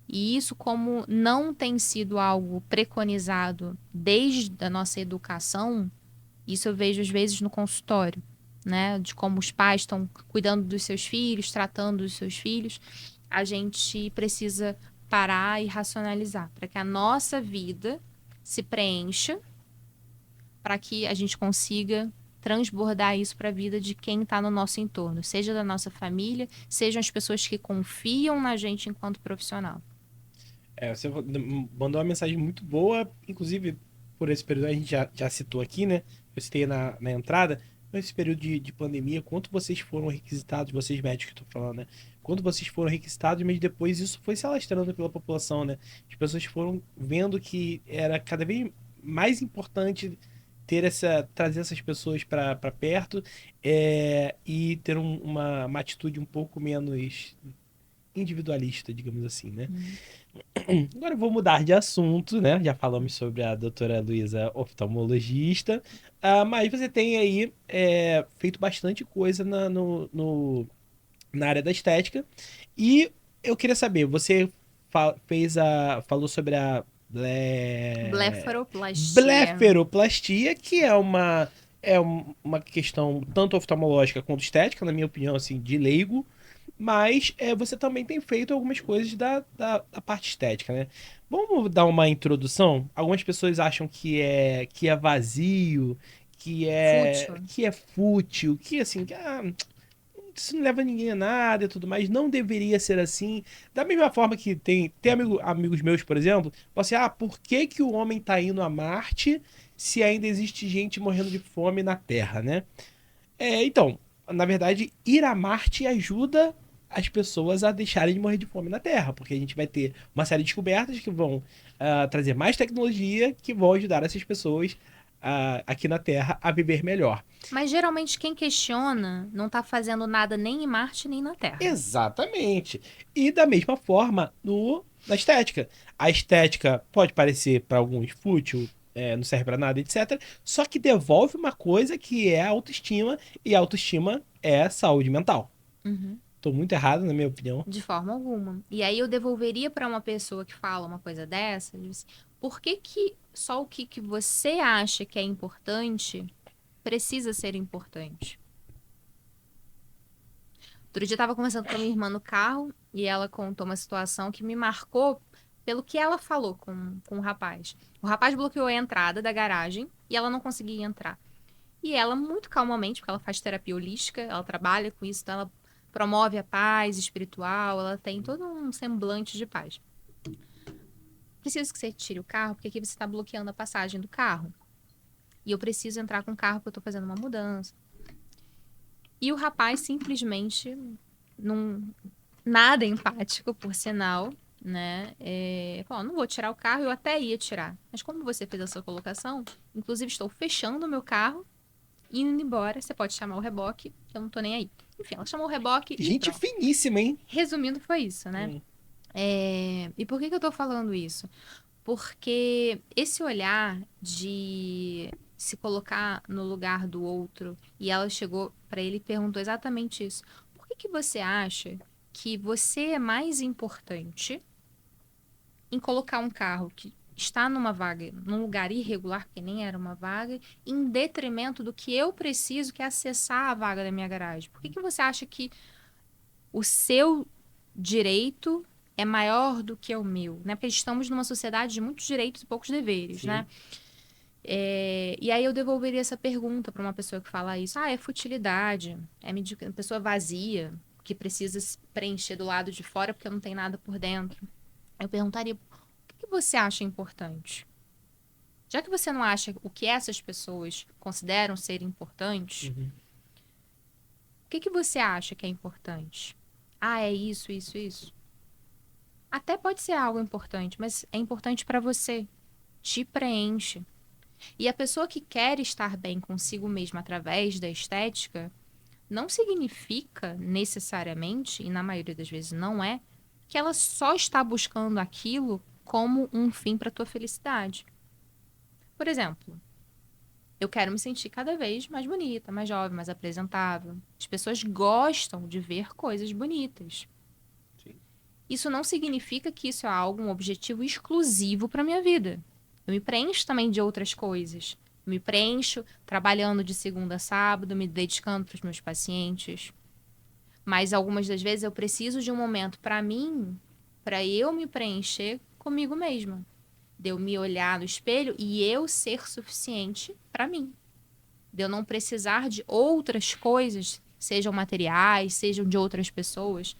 E isso, como não tem sido algo preconizado desde a nossa educação, isso eu vejo às vezes no consultório, né? De como os pais estão cuidando dos seus filhos, tratando dos seus filhos. A gente precisa parar e racionalizar para que a nossa vida se preencha, para que a gente consiga transbordar isso para a vida de quem está no nosso entorno, seja da nossa família, sejam as pessoas que confiam na gente enquanto profissional. Você mandou uma mensagem muito boa, inclusive por esse período a gente já citou aqui, né? Eu citei na entrada, nesse período de pandemia, quanto vocês foram requisitados, vocês médicos que eu tô falando, né? Quanto vocês foram requisitados, mas depois isso foi se alastrando pela população, né? As pessoas foram vendo que era cada vez mais importante trazer essas pessoas para perto, e ter uma atitude um pouco menos individualista, digamos assim, né? Uhum. Agora eu vou mudar de assunto, né? Já falamos sobre a doutora Luísa, oftalmologista. Mas você tem aí feito bastante coisa na área da estética. E eu queria saber, você falou sobre a Blefaroplastia. blefaroplastia, que uma questão tanto oftalmológica quanto estética, na minha opinião, assim, de leigo, mas você também tem feito algumas coisas da parte estética, né? Vamos dar uma introdução? Algumas pessoas acham que é vazio, Fútil. que é fútil, que assim, isso não leva ninguém a nada e tudo mais. Não deveria ser assim. Da mesma forma que tem amigos meus, por exemplo, falam assim: por que que o homem tá indo a Marte se ainda existe gente morrendo de fome na Terra, né? Então, na verdade, ir a Marte ajuda as pessoas a deixarem de morrer de fome na Terra, porque a gente vai ter uma série de descobertas que vão trazer mais tecnologia que vão ajudar essas pessoas aqui na Terra a viver melhor. Mas geralmente quem questiona não tá fazendo nada nem em Marte nem na Terra. Exatamente. E da mesma forma na estética. A estética pode parecer para alguns fútil, não serve para nada, etc. Só que devolve uma coisa que é a autoestima, e a autoestima é saúde mental. Uhum. Tô muito errado, na minha opinião. De forma alguma. E aí eu devolveria para uma pessoa que fala uma coisa dessa, diz assim, por que que só o que você acha que é importante precisa ser importante? Outro dia eu tava conversando com a minha irmã no carro e ela contou uma situação que me marcou pelo que ela falou com o rapaz. O rapaz bloqueou a entrada da garagem e ela não conseguia entrar. E ela, muito calmamente, porque ela faz terapia holística, ela trabalha com isso, então ela promove a paz espiritual, ela tem todo um semblante de paz. Preciso que você tire o carro, porque aqui você está bloqueando a passagem do carro. E eu preciso entrar com o carro porque eu estou fazendo uma mudança. E o rapaz simplesmente, num, nada empático, por sinal, né? Falou, não vou tirar o carro, eu até ia tirar. Mas como você fez a sua colocação, inclusive estou fechando o meu carro, indo embora, você pode chamar o reboque, que eu não tô nem aí. Enfim, ela chamou o reboque e Gente pronto. finíssima, hein? Resumindo, foi isso, né? Hum. E por que que eu tô falando isso? Porque esse olhar de se colocar no lugar do outro, e ela chegou para ele e perguntou exatamente isso. Por que que você acha que você é mais importante em colocar um carro que está numa vaga, num lugar irregular, que nem era uma vaga, em detrimento do que eu preciso, que é acessar a vaga da minha garagem? Por que que você acha que o seu direito é maior do que o meu, né? Porque estamos numa sociedade de muitos direitos e poucos deveres, Sim. né? E aí eu devolveria essa pergunta para uma pessoa que fala isso. É futilidade, é uma pessoa vazia, que precisa se preencher do lado de fora porque não tem nada por dentro. Eu perguntaria, o que você acha importante? Já que você não acha o que essas pessoas consideram ser importante, Uhum. o que você acha que é importante? É isso, isso, isso. Até pode ser algo importante, mas é importante para você. Te preenche. E a pessoa que quer estar bem consigo mesma através da estética não significa necessariamente, e na maioria das vezes não é, que ela só está buscando aquilo como um fim para tua felicidade. Por exemplo, eu quero me sentir cada vez mais bonita, mais jovem, mais apresentável. As pessoas gostam de ver coisas bonitas. Sim. Isso não significa que isso é algo, um objetivo exclusivo para minha vida. Eu me preencho também de outras coisas. Eu me preencho trabalhando de segunda a sábado, me dedicando para os meus pacientes. Mas algumas das vezes eu preciso de um momento para mim, para eu me preencher comigo mesma. De eu me olhar no espelho e eu ser suficiente para mim. De eu não precisar de outras coisas, sejam materiais, sejam de outras pessoas,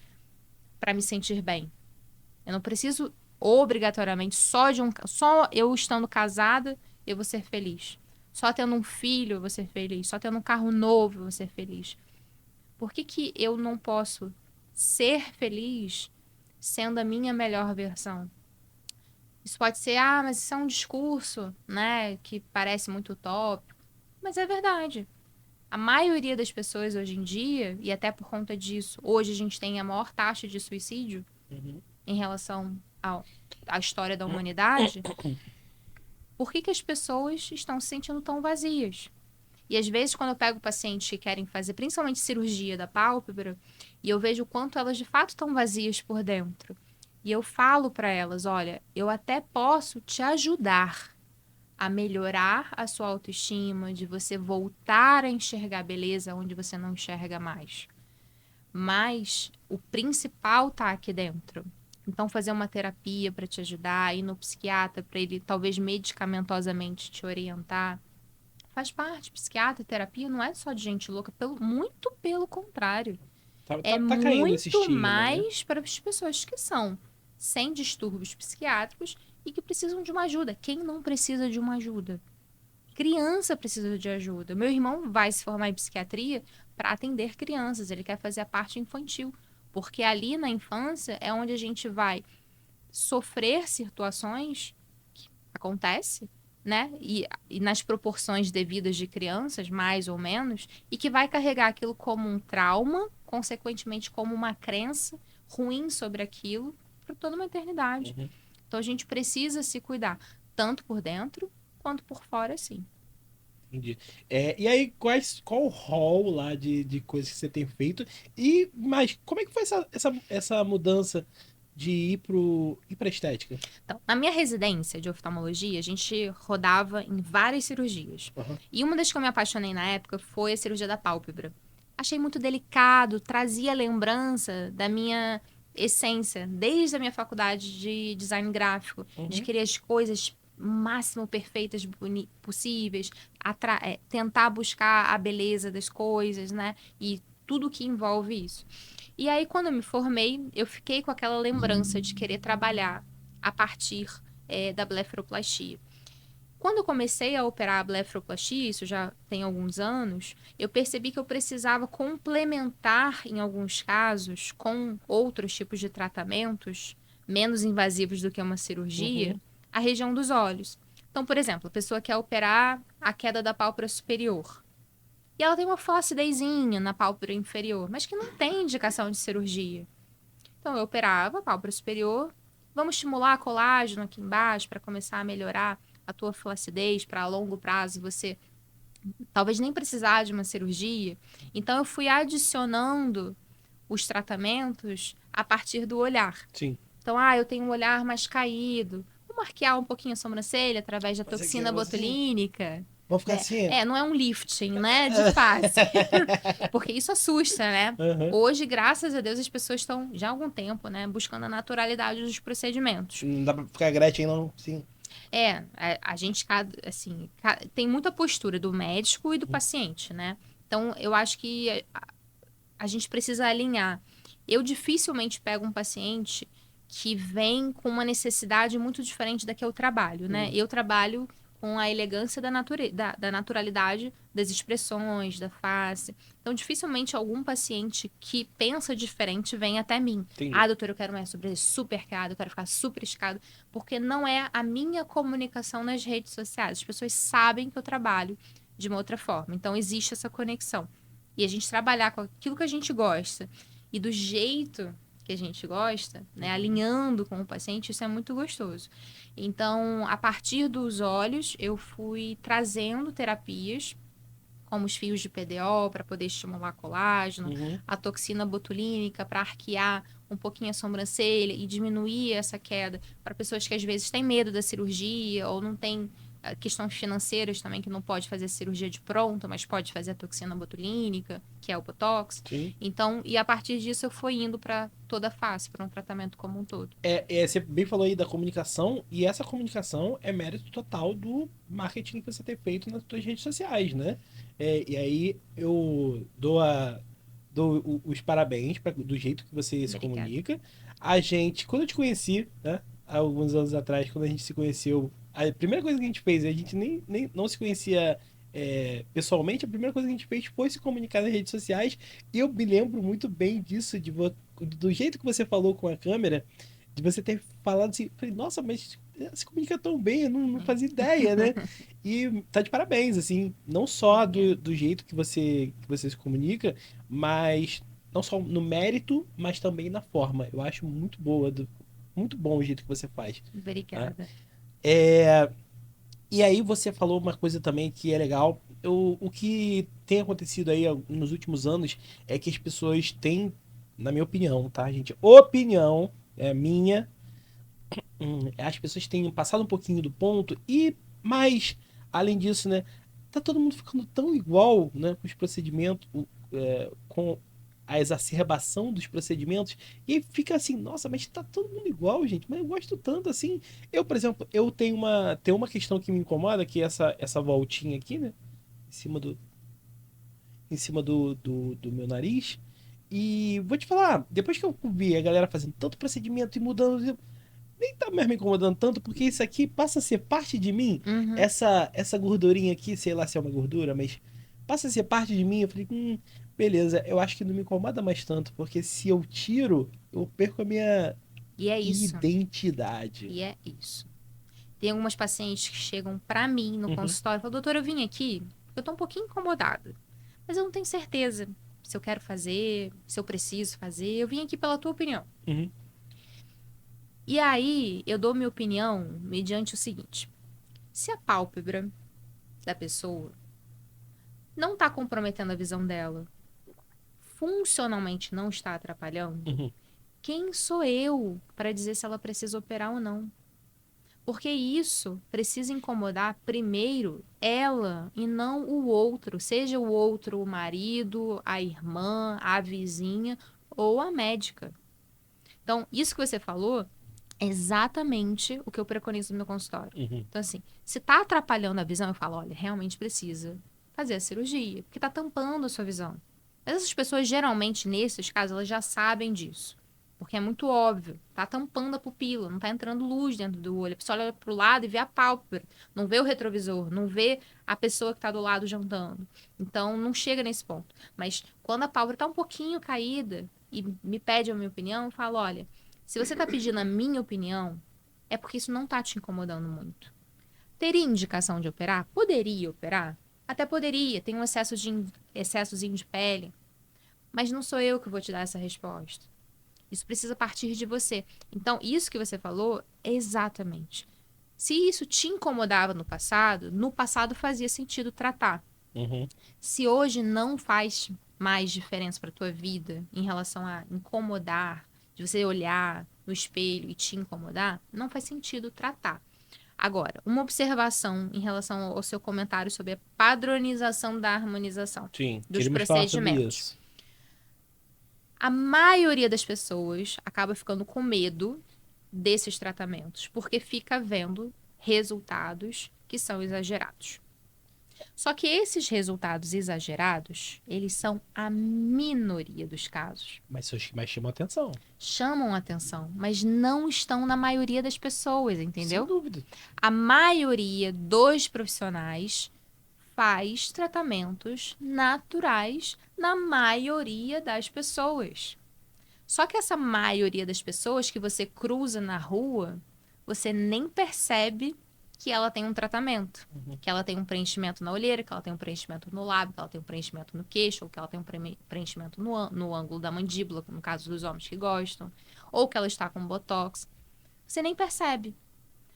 para me sentir bem. Eu não preciso obrigatoriamente só eu estando casada eu vou ser feliz. Só tendo um filho eu vou ser feliz. Só tendo um carro novo eu vou ser feliz. Por que que eu não posso ser feliz sendo a minha melhor versão? Isso pode ser, mas isso é um discurso, né, que parece muito utópico, mas é verdade. A maioria das pessoas hoje em dia, e até por conta disso, hoje a gente tem a maior taxa de suicídio Uhum. em relação à história da humanidade, por que que as pessoas estão se sentindo tão vazias? E às vezes, quando eu pego pacientes que querem fazer, principalmente cirurgia da pálpebra, e eu vejo o quanto elas de fato estão vazias por dentro. E eu falo para elas, olha, eu até posso te ajudar a melhorar a sua autoestima, de você voltar a enxergar beleza onde você não enxerga mais. Mas o principal tá aqui dentro. Então, fazer uma terapia para te ajudar, ir no psiquiatra para ele talvez medicamentosamente te orientar, faz parte. Psiquiatra e terapia não é só de gente louca, muito pelo contrário. É Tá caindo esse muito estigma, né? mais para as pessoas que são sem distúrbios psiquiátricos e que precisam de uma ajuda. Quem não precisa de uma ajuda? Criança precisa de ajuda. Meu irmão vai se formar em psiquiatria para atender crianças. Ele quer fazer a parte infantil. Porque ali na infância é onde a gente vai sofrer situações que acontece, né? E nas proporções devidas de crianças, mais ou menos, e que vai carregar aquilo como um trauma, consequentemente como uma crença ruim sobre aquilo por toda uma eternidade. Uhum. Então a gente precisa se cuidar, tanto por dentro quanto por fora, sim. Entendi. E aí, qual o rol lá de coisas que você tem feito? Mas como é que foi essa mudança de ir pra estética? Então, na minha residência de oftalmologia, a gente rodava em várias cirurgias. Aham. E uma das que eu me apaixonei na época foi a cirurgia da pálpebra. Achei muito delicado, trazia lembrança da minha essência, desde a minha faculdade de design gráfico, de Uhum. querer as coisas máximo perfeitas possíveis, tentar buscar a beleza das coisas, né? E tudo que envolve isso. E aí, quando eu me formei, eu fiquei com aquela lembrança de querer trabalhar a partir da blefaroplastia. Quando eu comecei a operar a blefaroplastia, isso já tem alguns anos, eu percebi que eu precisava complementar, em alguns casos, com outros tipos de tratamentos menos invasivos do que uma cirurgia, Uhum. a região dos olhos. Então, por exemplo, a pessoa quer operar a queda da pálpebra superior. E ela tem uma flacidezinha na pálpebra inferior, mas que não tem indicação de cirurgia. Então, eu operava a pálpebra superior. Vamos estimular colágeno aqui embaixo para começar a melhorar a tua flacidez, para a longo prazo você talvez nem precisar de uma cirurgia. Então, eu fui adicionando os tratamentos a partir do olhar. Sim. Então, eu tenho um olhar mais caído. Vou marquear um pouquinho a sobrancelha através da Fazer toxina aquela assim. botulínica. Vamos ficar assim? Não é um lifting, né, de face. Porque isso assusta, né? Aham. Hoje, graças a Deus, as pessoas estão já há algum tempo, né, buscando a naturalidade dos procedimentos. Não dá pra ficar Gretchen, não. Sim. A gente, assim, tem muita postura do médico e do paciente, né? Então, eu acho que a gente precisa alinhar. Eu dificilmente pego um paciente que vem com uma necessidade muito diferente da que eu trabalho, né? Eu trabalho com a elegância da naturalidade das expressões, da face. Então, dificilmente algum paciente que pensa diferente vem até mim. Entendi. Doutor, eu quero uma sobrancelha super arqueada, eu quero ficar super escada, porque não é a minha comunicação nas redes sociais. As pessoas sabem que eu trabalho de uma outra forma. Então, existe essa conexão. E a gente trabalhar com aquilo que a gente gosta e do jeito que a gente gosta, né, alinhando com o paciente, isso é muito gostoso. Então, a partir dos olhos, eu fui trazendo terapias, como os fios de PDO para poder estimular colágeno, Uhum. a toxina botulínica para arquear um pouquinho a sobrancelha e diminuir essa queda para pessoas que às vezes têm medo da cirurgia ou não têm questões financeiras também, que não pode fazer cirurgia de pronto, mas pode fazer a toxina botulínica, que é o Botox. Sim. Então, e a partir disso eu fui indo para toda a face, para um tratamento como um todo. Você bem falou aí da comunicação, e essa comunicação é mérito total do marketing que você tem feito nas suas redes sociais, né? E aí eu dou os parabéns do jeito que você se Obrigada. comunica. A gente, quando eu te conheci, né? Há alguns anos atrás, quando a gente se conheceu, a primeira coisa que a gente fez, a gente nem não se conhecia pessoalmente, a primeira coisa que a gente fez foi se comunicar nas redes sociais. E eu me lembro muito bem disso, do jeito que você falou com a câmera, de você ter falado assim, falei, nossa, mas se comunica tão bem, eu não fazia ideia, né? E tá de parabéns, assim, não só do jeito que você se comunica, mas não só no mérito, mas também na forma. Eu acho muito muito bom o jeito que você faz. Obrigada. É, e aí você falou uma coisa também que é legal, o que tem acontecido aí nos últimos anos é que as pessoas têm, na minha opinião, tá, gente? Opinião é minha. As pessoas têm passado um pouquinho do ponto e mais, além disso, né? Tá todo mundo ficando tão igual, né? Com os procedimentos, com a exacerbação dos procedimentos. E aí fica assim, nossa, mas tá todo mundo igual, gente. Mas eu gosto tanto assim. Eu, por exemplo, eu tenho uma questão que me incomoda, que é essa voltinha aqui, né? Em cima do meu nariz. E vou te falar, depois que eu vi a galera fazendo tanto procedimento e mudando, nem tá mais me incomodando tanto, porque isso aqui passa a ser parte de mim. Uhum. Essa gordurinha aqui, sei lá se é uma gordura, mas passa a ser parte de mim. Eu falei, beleza, eu acho que não me incomoda mais tanto, porque se eu tiro, eu perco a minha E é isso. identidade. E é isso. Tem algumas pacientes que chegam pra mim no Uhum, consultório e falam, doutora, eu vim aqui porque eu tô um pouquinho incomodada. Mas eu não tenho certeza se eu quero fazer, se eu preciso fazer. Eu vim aqui pela tua opinião. uhum, E aí, eu dou minha opinião mediante o seguinte. Se a pálpebra da pessoa não está comprometendo a visão dela, funcionalmente não está atrapalhando, uhum, quem sou eu para dizer se ela precisa operar ou não? Porque isso precisa incomodar primeiro ela e não o outro, seja o outro o marido, a irmã, a vizinha ou a médica. Então, isso que você falou é exatamente o que eu preconizo no meu consultório. uhum. Então, assim, se tá atrapalhando a visão, eu falo, olha, realmente precisa fazer a cirurgia, porque tá tampando a sua visão. Mas essas pessoas, geralmente, nesses casos, elas já sabem disso. Porque é muito óbvio, tá tampando a pupila, não tá entrando luz dentro do olho. A pessoa olha pro lado e vê a pálpebra, não vê o retrovisor, não vê a pessoa que tá do lado jantando. Então, não chega nesse ponto. Mas quando a pálpebra tá um pouquinho caída e me pede a minha opinião, eu falo, olha, se você está pedindo a minha opinião, é porque isso não está te incomodando muito. Teria indicação de operar? Poderia operar? Até poderia, tem um excessozinho de pele. Mas não sou eu que vou te dar essa resposta. Isso precisa partir de você. Então, isso que você falou é exatamente. Se isso te incomodava no passado fazia sentido tratar. Uhum. Se hoje não faz mais diferença para tua vida em relação a incomodar, de você olhar no espelho e te incomodar, não faz sentido tratar. Agora, uma observação em relação ao seu comentário sobre a padronização da harmonização Sim, dos queríamos falar sobre procedimentos. isso. A maioria das pessoas acaba ficando com medo desses tratamentos, porque fica vendo resultados que são exagerados. Só que esses resultados exagerados, eles são a minoria dos casos. Mas são os que mais chamam atenção. Chamam atenção, mas não estão na maioria das pessoas, Sem entendeu? dúvida. A maioria dos profissionais faz tratamentos naturais na maioria das pessoas. Só que essa maioria das pessoas que você cruza na rua, você nem percebe que ela tem um tratamento. Uhum. Que ela tem um preenchimento na olheira, que ela tem um preenchimento no lábio, que ela tem um preenchimento no queixo, ou que ela tem um preenchimento no ângulo da mandíbula, no caso dos homens que gostam, ou que ela está com botox. Você nem percebe.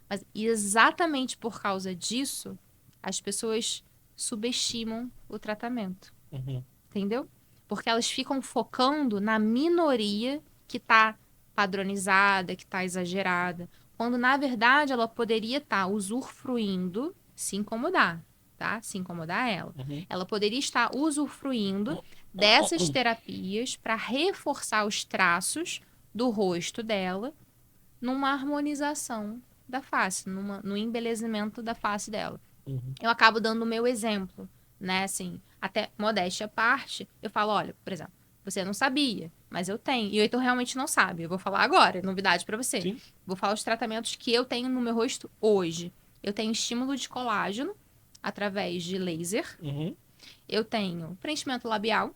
Mas exatamente por causa disso, as pessoas subestimam o tratamento. Uhum. Entendeu? Porque elas ficam focando na minoria que está padronizada, que está exagerada, quando na verdade ela poderia estar usufruindo, se incomodar, tá? Se incomodar ela. Uhum. Ela poderia estar usufruindo dessas terapias para reforçar os traços do rosto dela numa harmonização da face, no embelezamento da face dela. Uhum. Eu acabo dando o meu exemplo, né? Assim, até modéstia à parte, eu falo, olha, por exemplo, você não sabia, mas eu tenho. E o Heitor realmente não sabe. Eu vou falar agora, novidade pra você. Sim. Vou falar os tratamentos que eu tenho no meu rosto hoje. Eu tenho estímulo de colágeno através de laser. Uhum. Eu tenho preenchimento labial.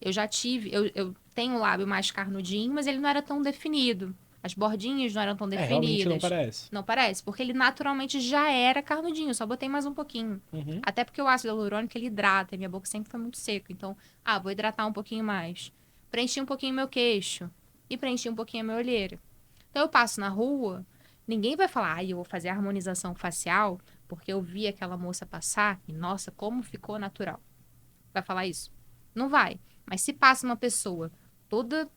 Eu já tive, eu tenho o lábio mais carnudinho, mas ele não era tão definido. As bordinhas não eram tão Realmente não definidas. parece. Não parece? Porque ele naturalmente já era carnudinho, só botei mais um pouquinho. Uhum. Até porque o ácido hialurônico ele hidrata, e minha boca sempre foi muito seca. Então, vou hidratar um pouquinho mais. Preenchi um pouquinho meu queixo e preenchi um pouquinho a minha olheira. Então eu passo na rua, ninguém vai falar, eu vou fazer harmonização facial porque eu vi aquela moça passar e, nossa, como ficou natural. Vai falar isso? Não vai. Mas se passa uma pessoa toda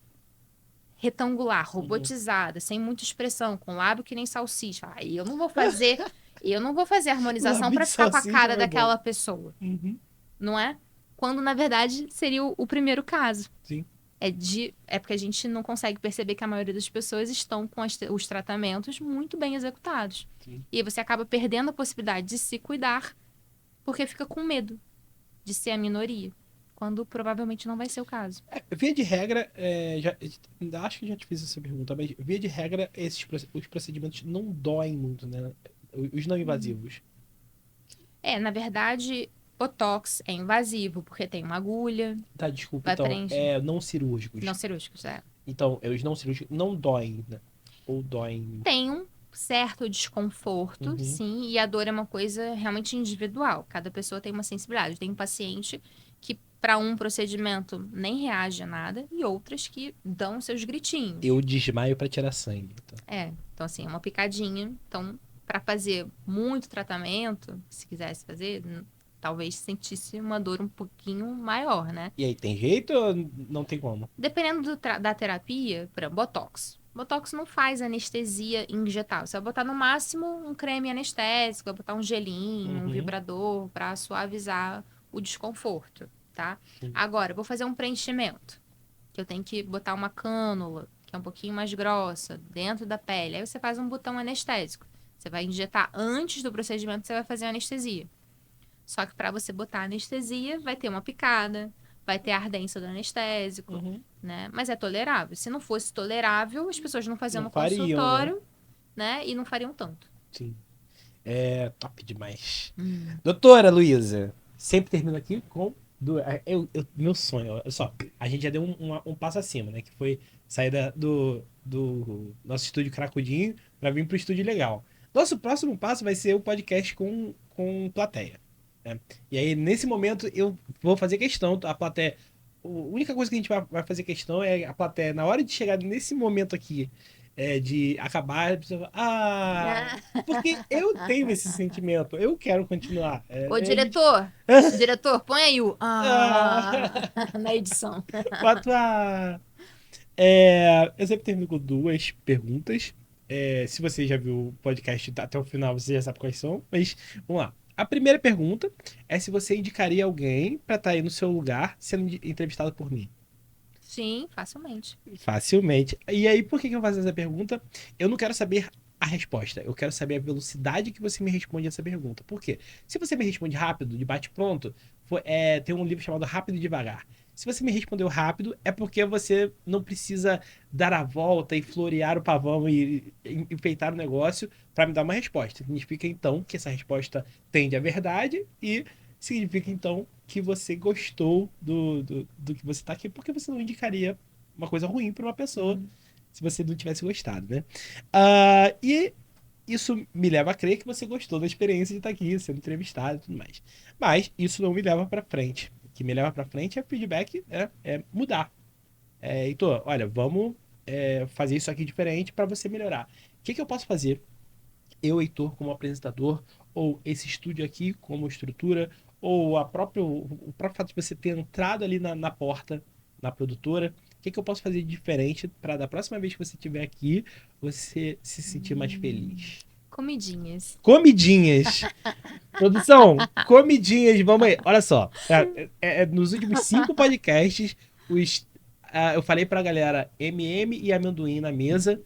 retangular, robotizada, sem muita expressão, com lábio que nem salsicha, aí eu não vou fazer harmonização Lábio para de ficar com a salsicha cara foi bom. daquela pessoa, Uhum. não é? Quando, na verdade, seria o primeiro caso. Sim. É porque a gente não consegue perceber que a maioria das pessoas estão com os tratamentos muito bem executados. Sim. E aí você acaba perdendo a possibilidade de se cuidar porque fica com medo de ser a minoria, quando provavelmente não vai ser o caso. Via de regra, acho que já te fiz essa pergunta, mas via de regra, os procedimentos não doem muito, né? Os não invasivos. Na verdade, Botox é invasivo porque tem uma agulha, Tá, desculpa, vai então, preencher. não cirúrgicos. Não cirúrgicos, é. Então, os não cirúrgicos não doem, né? Ou doem. Tem um certo desconforto, Uhum. sim, e a dor é uma coisa realmente individual. Cada pessoa tem uma sensibilidade. Tem um paciente que, para um procedimento, nem reage a nada, e outras que dão seus gritinhos. Eu desmaio pra tirar sangue. Então. Então, assim, é uma picadinha. Então, para fazer muito tratamento, se quisesse fazer, talvez sentisse uma dor um pouquinho maior, né? E aí, tem jeito ou não tem como? Dependendo da terapia, por exemplo, Botox. Botox não faz anestesia injetável. Você vai botar no máximo um creme anestésico, vai botar um gelinho, um Uhum. vibrador para suavizar o desconforto, tá? Sim. Agora, eu vou fazer um preenchimento, que eu tenho que botar uma cânula, que é um pouquinho mais grossa, dentro da pele. Aí você faz um botão anestésico. Você vai injetar antes do procedimento, você vai fazer a anestesia. Só que para você botar a anestesia, vai ter uma picada, vai ter a ardência do anestésico, Uhum. né? Mas é tolerável. Se não fosse tolerável, as pessoas não faziam Não no fariam, consultório, né? E não fariam tanto. Sim. É top demais. Doutora Luísa, sempre termino aqui com. Meu sonho, olha só. A gente já deu um passo acima, né? Que foi sair do nosso estúdio cracudinho para vir pro estúdio legal. Nosso próximo passo vai ser o podcast com plateia. Né? E aí, nesse momento, eu vou fazer questão, a plateia. A única coisa que a gente vai fazer questão é a plateia, na hora de chegar nesse momento aqui, de acabar, a pessoa fala, porque eu tenho esse sentimento, eu quero continuar. Ô, diretor, diretor, põe aí o na edição. Quanto a. Eu sempre termino com duas perguntas. Se você já viu o podcast até o final, você já sabe quais são. Mas vamos lá. A primeira pergunta é se você indicaria alguém para estar aí no seu lugar sendo entrevistado por mim. Sim, facilmente. Facilmente. E aí, por que eu faço essa pergunta? Eu não quero saber a resposta. Eu quero saber a velocidade que você me responde essa pergunta. Por quê? Se você me responde rápido, de bate-pronto, tem um livro chamado Rápido e Devagar. Se você me respondeu rápido, é porque você não precisa dar a volta e florear o pavão e enfeitar o negócio para me dar uma resposta. Significa, então, que essa resposta tende à verdade e significa, então, que você gostou do que você está aqui, porque você não indicaria uma coisa ruim para uma pessoa se você não tivesse gostado, né? E isso me leva a crer que você gostou da experiência de estar aqui, sendo entrevistado e tudo mais. Mas isso não me leva para frente. O que me leva para frente é feedback, é mudar. Heitor, olha, vamos fazer isso aqui diferente para você melhorar. O que eu posso fazer? Eu, Heitor, como apresentador, ou esse estúdio aqui como estrutura, ou o próprio fato de você ter entrado ali na porta, na produtora, o que eu posso fazer de diferente para da próxima vez que você estiver aqui, você se sentir mais feliz? Comidinhas. Comidinhas. Produção, comidinhas, vamos aí. Olha só, nos últimos 5 podcasts, eu falei pra galera MM e amendoim na mesa,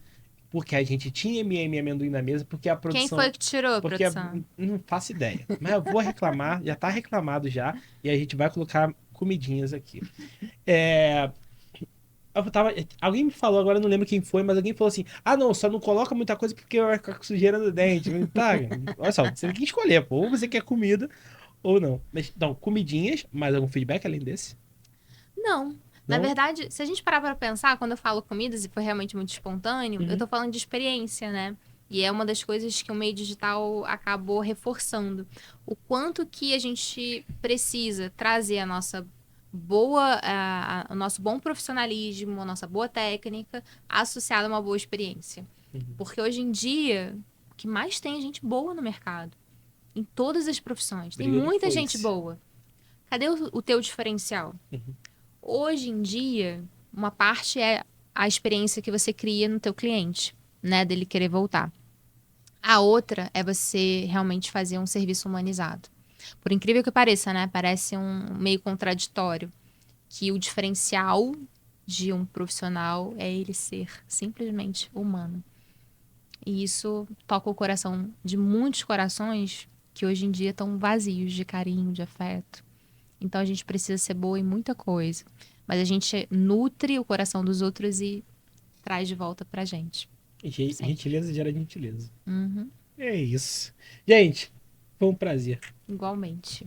porque a gente tinha MM e amendoim na mesa, porque a produção... Quem foi que tirou, porque produção? não faço ideia. Mas eu vou reclamar, já tá reclamado já, e a gente vai colocar comidinhas aqui. Alguém me falou, agora eu não lembro quem foi, mas alguém falou assim: ah, não, só não coloca muita coisa porque vai ficar com sujeira no dente. Tá, olha só, você tem que escolher, pô, ou você quer comida ou não. Mas, então, comidinhas, mais algum feedback além desse? Não. Na Não? verdade, se a gente parar pra pensar, quando eu falo comidas e foi realmente muito espontâneo, eu tô falando de experiência, né? E é uma das coisas que o meio digital acabou reforçando. O quanto que a gente precisa trazer a nossa o nosso bom profissionalismo, a nossa boa técnica, associada a uma boa experiência. Porque hoje em dia, o que mais tem é gente boa no mercado. em todas as profissões. Tem Briga de muita foice. gente boa. Cadê o teu diferencial? Hoje em dia, uma parte é a experiência que você cria no teu cliente, né? Dele querer voltar. A outra é você realmente fazer um serviço humanizado. Por incrível que pareça, né? Parece um meio contraditório que o diferencial de um profissional é ele ser simplesmente humano. E isso toca o coração de muitos corações que hoje em dia estão vazios de carinho, de afeto. Então a gente precisa ser boa em muita coisa, mas a gente nutre o coração dos outros e traz de volta pra gente. Sempre. Gentileza gera gentileza. Uhum. É isso. Gente, foi um prazer. Igualmente.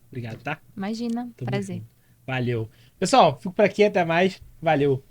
Obrigado, tá? Imagina, Tamo prazer. junto. Valeu. Pessoal, fico por aqui. Até mais. Valeu.